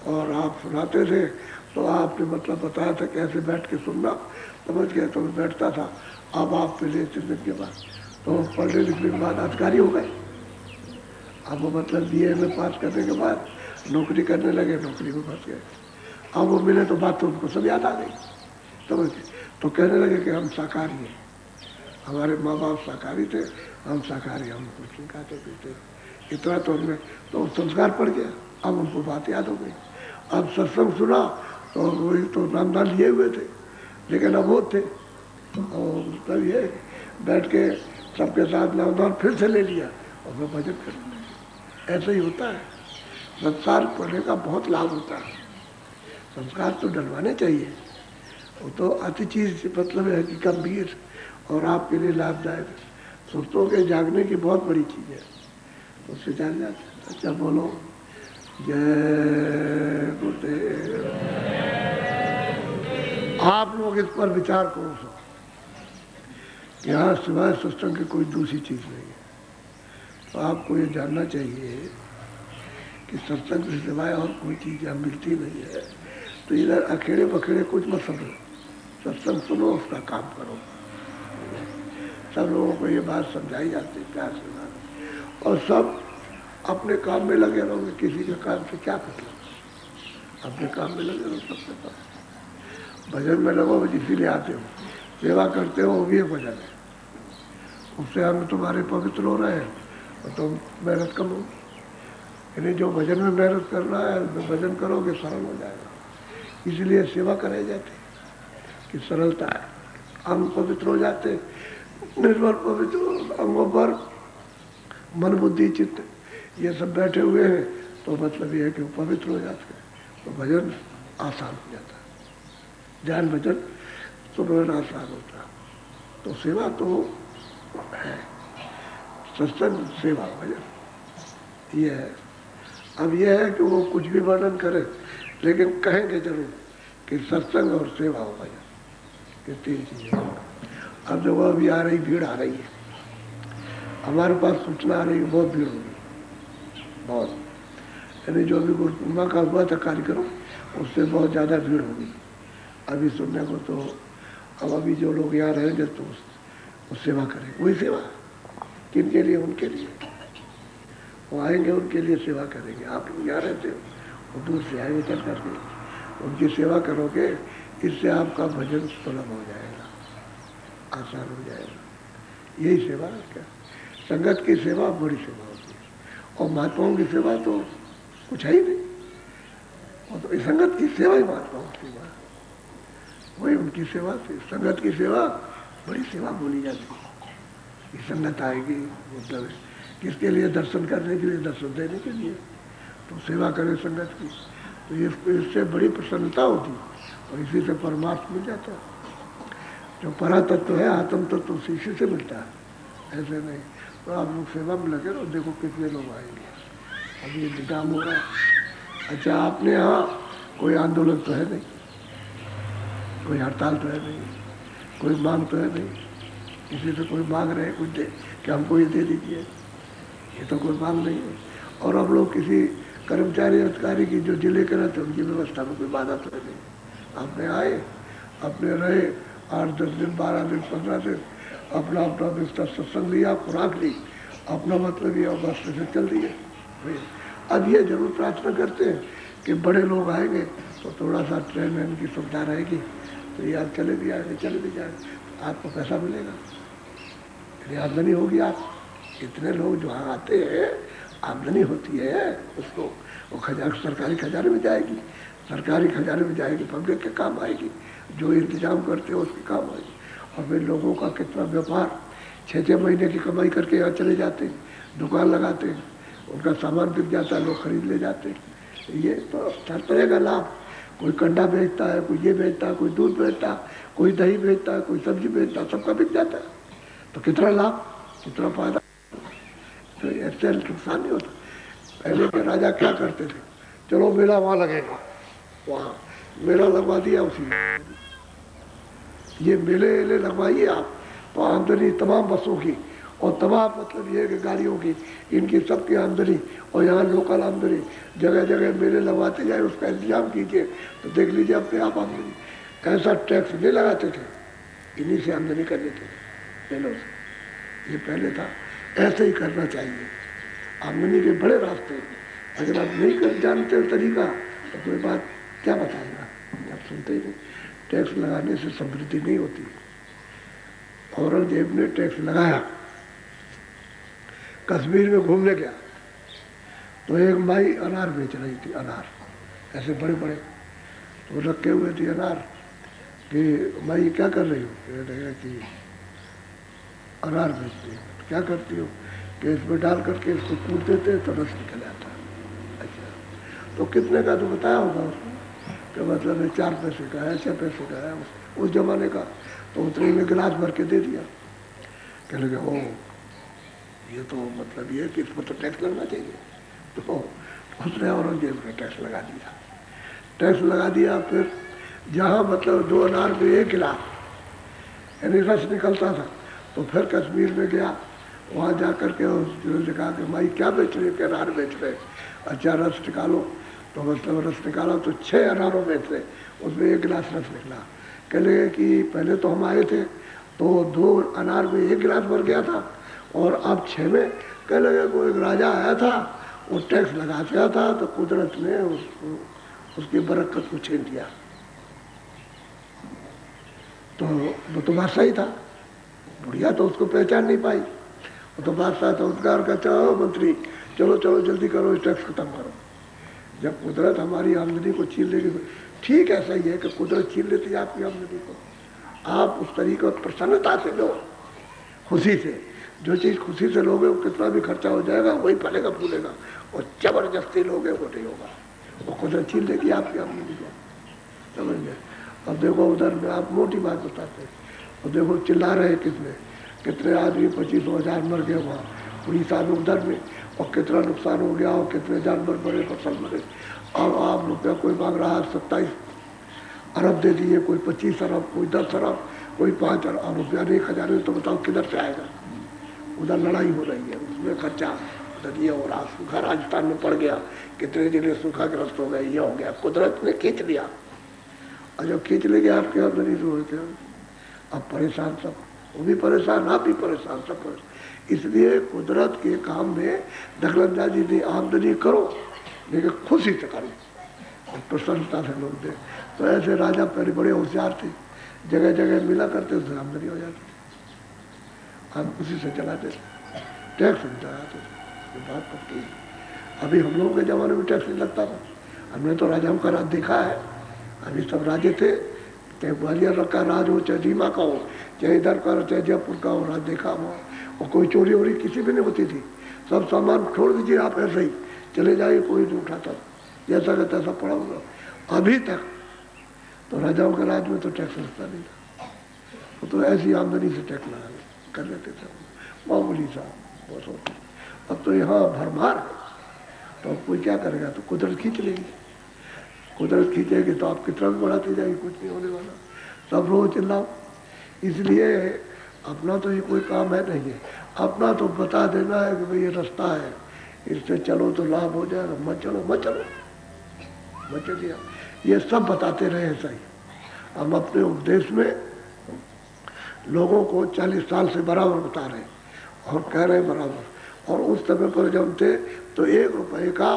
और आप सुनाते थे तो आपने मतलब बताया था कैसे बैठ के सुनना, समझ गया तो मैं बैठता था। अब आप मिले 3 दिन के बाद तो पढ़ने लिखने के बाद अधिकारी हो गए। अब वो मतलब BA में पास करने के बाद नौकरी करने लगे, नौकरी में फंस गए। अब वो मिले तो बात तो उनको सब याद आ गई, समझ गए। तो कहने लगे कि हम शाकाहारी हैं, हमारे माँ बाप शाकाहारी थे, हम शाकाहारी, हम कुछ नहीं खाते पीते। इतना तो हमने तो संस्कार पड़ गया। अब उनको बात याद हो गई। अब सत्संग सुना तो वही तो नामदान लिए हुए थे, लेकिन अब वो थे और तब ये बैठ के सबके साथ नामदान फिर से ले लिया और मैं भजन करने लगे। ऐसा ही होता है। संस्कार पढ़ने का बहुत लाभ होता है। संस्कार तो डलवाने चाहिए, वो तो अति चीज मतलब है कि गंभीर और आपके लिए लाभदायक है। सुरतों के जागने की बहुत बड़ी चीज है, उससे जाग जाते। अच्छा बोलो जय गुरुदेव। आप लोग इस पर विचार करो सो, यहाँ सिवाय सत्संग की कोई दूसरी चीज नहीं है। तो आपको ये जानना चाहिए कि सत्संग के सिवाय और कोई चीज यहाँ मिलती नहीं है। तो इधर अकेले बखेड़े कुछ मत समझो, सत्संग सुनो, उसका काम करो। सब लोगों को ये बात समझाई जाती है प्यार से, और सब अपने काम में लगे रहोगे। किसी के काम से क्या मतलब, अपने काम में लगे रहो। सबसे काम भजन में लगो, इसीलिए आते हो, सेवा करते हो, वो भी एक भजन है। उससे हम तुम्हारे पवित्र हो रहे हैं और तुम मेहनत कम होगी। यानी जो भजन में मेहनत करना है, भजन करोगे सरल हो जाएगा। इसलिए सेवा कराई जाती है कि सरलता है, अंग पवित्र हो जाते, निर्मल पवित्र अंगों पर मन बुद्धि चित्त ये सब बैठे हुए हैं, तो मतलब ये है कि वो पवित्र हो जाते हैं, तो भजन आसान हो जाता है। ध्यान भजन सुमरन आसान होता है। तो सेवा तो है, सत्संग सेवा भजन ये है। अब ये है कि वो कुछ भी वर्णन करे, लेकिन कहेंगे जरूर कि सत्संग और सेवा हो भजन, ये 3 चीजें। अब जो अभी आ रही भीड़ आ रही है, हमारे पास सूचना आ रही है, बहुत भीड़ होगी, बहुत। यानी जो अभी गुरुपूर्णिमा का हुआ था कार्यक्रम, उससे बहुत ज़्यादा भीड़ होगी अभी सुनने को। तो अब अभी जो लोग यहाँ रहेंगे तो उस सेवा करेंगे। वही सेवा किन के लिए? उनके लिए। वो आएंगे उनके लिए सेवा करेंगे। आप लोग यहाँ रहते हो, वो दूर से आएंगे चल करके, उनकी सेवा करोगे, इससे आपका भजन सुलभ हो जाएगा, आसान हो जाएगा। यही सेवा है क्या? संगत की सेवा बड़ी सेवा होती है, और महात्माओं की सेवा तो कुछ है ही नहीं। और तो संगत की सेवा ही महात्माओं की सेवा, वही उनकी सेवा थी। संगत की सेवा बड़ी सेवा बोली जाती है कि संगत आएगी, मतलब किसके लिए? दर्शन करने के लिए, दर्शन देने के लिए। तो सेवा करें संगत की, तो ये इससे बड़ी प्रसन्नता होती और इसी से परमार्थ मिल जाता है। जो परा तत्व है, आत्म तत्व इसी से मिलता है, ऐसे नहीं। तो आप लोग सेवा में लगे रहो, देखो कितने लोग आएंगे। अभी इंतजाम हो रहा है। अच्छा, आपने यहाँ कोई आंदोलन तो है नहीं, कोई हड़ताल तो है नहीं, कोई मांग तो है नहीं, किसी से कोई मांग रहे कुछ दे कि हमको ये दे दीजिए, ये तो कोई मांग नहीं है। और हम लोग किसी कर्मचारी अधिकारी की जो जिले के रहते उनकी व्यवस्था में कोई बाधा तो है नहीं। आपने आए, अपने रहे 8-10 दिन, 12 दिन, 15 दिन, अपना अपना बिस्तर सत्संग लिया, खुराक ली, अपना मतलब ये बस से चल दिए। अब ये जरूर प्रार्थना करते हैं कि बड़े लोग आएंगे तो थोड़ा सा ट्रेन वैन की सुविधा रहेगी, तो ये आप चले भी आएंगे, चले भी जाएंगे, तो आपको पैसा मिलेगा, यदि आमदनी होगी आप इतने लोग जो यहाँ आते हैं, आमदनी होती है उसको, वो सरकारी खजाने में जाएगी, सरकारी खजाने में जाएगी, पब्लिक के काम आएगी, जो इंतजाम करते हैं उसके काम आएगी। और फिर लोगों का कितना व्यापार, 6-6 महीने की कमाई करके यहाँ चले जाते हैं, दुकान लगाते हैं, उनका सामान बिक जाता है, लोग खरीद ले जाते हैं। ये तो हर तरह का लाभ, कोई कंडा बेचता है, कोई ये बेचता है, कोई दूध बेचता है, कोई दही बेचता है, कोई सब्जी बेचता है, सबका बिक जाता है। तो कितना लाभ, कितना फायदा। तो ऐसे नुकसान नहीं होता। पहले के राजा क्या करते थे, चलो मेला वहाँ लगेगा, वहाँ मेला लगवा दिया उसी में, ये मेले लगवाइए आप, तो आमदनी तमाम बसों की और तमाम मतलब ये कि गाड़ियों की, इनकी सबकी आमदनी, और यहाँ लोकल आमदनी, जगह जगह मेले लगवाते जाए, उसका इंतजाम कीजिए तो देख लीजिए अपने आप आमदनी। ऐसा टैक्स नहीं लगाते थे, इन्हीं से आमदनी कर लेते थे मेलों से। ये पहले था, ऐसे ही करना चाहिए। आमदनी के बड़े रास्ते, अगर आप नहीं कर जानते तरीका तो कोई बात क्या बताएगा, आप सुनते ही नहीं। टैक्स लगाने से समृद्धि नहीं होती। औरंगजेब ने टैक्स लगाया, कश्मीर में घूमने गया तो एक माई अनार बेच रही थी, अनार ऐसे बड़े बड़े तो रखे हुए थे अनार, कि माई क्या कर रही हो, कि अनार बेचती हो। तो क्या करती हो कि इसमें डाल करके इसको कूट देते तो रस निकल आता। अच्छा, तो कितने का तो बताया होगा उसको, कि मतलब 4 पैसे का है, 6 पैसे का है उस जमाने का। तो उतने में गिलास भर के दे दिया। कहने लगे ओ ये तो मतलब ये कि इसमें तो टैक्स लगना चाहिए। तो उसने औरंगजेब ने टैक्स लगा दिया, टैक्स लगा दिया। फिर जहाँ मतलब 2 अनार में 1 गिलास यानी रस निकलता था, तो फिर कश्मीर में गया, वहाँ जा कर के उसने कहा कि भाई क्या बेच रहे, क्या अनार बेच रहे। अच्छा रस निकालो, तो मतलब रस निकाला तो 6 अनारों में थे, उसमें 1 गिलास रस निकला। कह लगे कि पहले तो हम आए थे तो 2 अनार में 1 गिलास भर गया था, और अब 6 में। कह लगे कोई एक राजा आया था, वो टैक्स लगा गया था, तो कुदरत ने उसकी बरकत को छीन दिया। तो वो तो बादशाह ही था, बुढ़िया तो उसको पहचान नहीं पाई। वो तो बादशाह था, उद्गार का चाहो मंत्री, चलो चलो जल्दी करो, इस टैक्स खत्म करो। जब कुदरत हमारी आमदनी को छीन लेगी, ठीक ऐसा ही है कि कुदरत छीन लेती है आपकी आमदनी को, आप उस तरीके प्रसन्नता से लो, खुशी से। जो चीज़ खुशी से लोगे वो कितना भी खर्चा हो जाएगा वही फलेगा फूलेगा, और जबरदस्ती लोगे वो नहीं होगा, वो कुदरत छीन लेगी आपकी आमदनी को, समझ गए। अब देखो उधर में आप मोटी बात बताते हैं, और देखो चिल्ला रहे कितने आदमी 25,000 मर गए वहाँ उड़ीसा में उधर में, और कितना नुकसान हो गया, और कितने जानवर मरे, फसल मरे। अब आप रुपया कोई मांग रहा है 27 अरब दे दिए, कोई 25 अरब, कोई 10 अरब, कोई 5 अरब, और रुपया नहीं खजाने, तो बताओ किधर से आएगा। उधर लड़ाई हो रही है, उसमें खर्चा उधर ये हो रहा, सूखा राजस्थान में पड़ गया, कितने जिले सूखाग्रस्त हो गए, ये हो गया, कुदरत ने खींच लिया। और जब खींच लेंगे आपके आमदनी से होते हैं, अब परेशान सब, वो भी परेशान, आप भी परेशान, सब परेशान। इसलिए कुदरत के काम में दखलंदाजी नहीं, आमदनी करो लेकिन खुशी से करो, प्रसन्नता से लोग दे। तो ऐसे राजा पहले बड़े होशियार थे, जगह जगह मिला करते, उससे आमदनी हो जाती, हम खुशी से चलाते थे, टैक्स नहीं चलाते थे। ये बात पक्की है। अभी हम लोगों के ज़माने में टैक्स नहीं लगता था, हमने तो राजाओं का राज देखा है। अभी सब राजे थे, चाहे ग्वालियर का राज हो, चाहे रीवा का हो, चाहे इधर का हो, चाहे जयपुर का हो, राज देखा हो। और कोई चोरी वोरी किसी भी नहीं होती थी, सब सामान छोड़ दीजिए आप ऐसे ही चले जाइए, कोई नहीं उठाता, जैसा का तैसा पड़ा होगा। अभी तक तो राजाओं के राज में तो टैक्स लगता नहीं था, तो ऐसी आमदनी से टैक्स लगा कर लेते थे, मामूली सा बस होती। अब तो यहाँ भरमार है, तो अब कोई क्या करेगा, तो कुदरत खींच लेगी, कुदरत खींचेगी तो आप कितना भी बढ़ाते जाएगी, कुछ नहीं होने वाला, सब रोज चिल्लाओ। इसलिए अपना तो ये कोई काम है नहीं है, अपना तो बता देना है कि भाई ये रास्ता है, इससे चलो तो लाभ हो जाएगा, मत चलो मत चलो मत चलिए, ये सब बताते रहे। सही हम अपने उपदेश में लोगों को 40 साल से बराबर बता रहे और कह रहे बराबर। और उस समय पर जब थे तो 1 रुपए का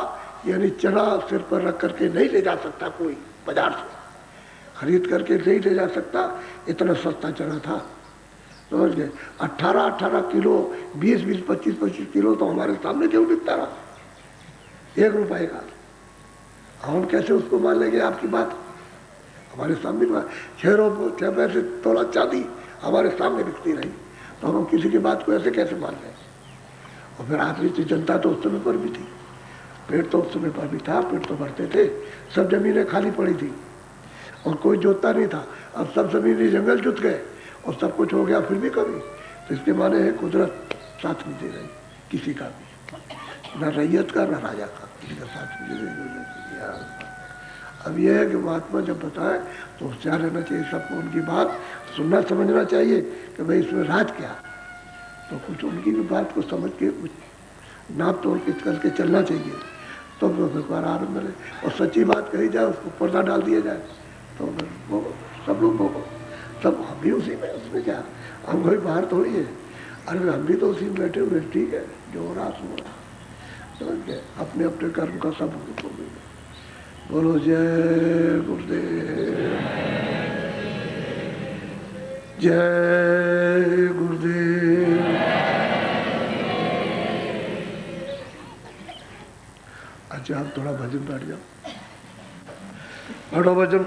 यानी चना सिर पर रख करके नहीं ले जा सकता कोई, बाजार से खरीद करके नहीं ले जा सकता, इतना सस्ता चना था। समझ गए? 18-18 किलो, 20-20, 25-25 किलो तो हमारे सामने क्यों बिकता रहा 1 रुपए का? हम कैसे उसको मान लेंगे आपकी बात? हमारे सामने 6 पैसे तोला चांदी हमारे सामने बिकती रही, तो हम किसी की बात को ऐसे कैसे मान लें? और फिर आखिरी तो जनता तो उस समय पर भी थी, पेड़ तो उस समय पर भी था, पेड़ तो बढ़ते थे, सब जमीनें खाली पड़ी थी और कोई जोतता नहीं था। अब सब जमीनी जंगल जुत गए और सब कुछ हो गया फिर भी कभी, तो इसके माने है कुदरत साथ नहीं दे रही किसी का भी, ना रैयत का ना राजा का, किसी का साथ नहीं दे रही। अब यह है कि महात्मा जब बताए तो होशियार रहना चाहिए, सबको उनकी बात सुनना समझना चाहिए कि भाई इसमें राज क्या, तो कुछ उनकी भी बात को समझ के कुछ नाप तोड़ के करके चलना चाहिए, तो फिर आराम मिले। और सच्ची बात कही जाए, उसको पर्दा डाल दिया जाए तो वो सब लोग वो सब हम भी उसी में, उसमें क्या, हम कोई बाहर थोड़ी है, अरे हम भी तो उसी में बैठे हुए, ठीक है, जो हो रहा सो रहा, समझ गए? अपने अपने कर्म का सब को मिले। बोलो जय गुरुदेव, जय गुरुदेव। अच्छा आप थोड़ा भजन बैठ जाओ, पढ़ो भजन।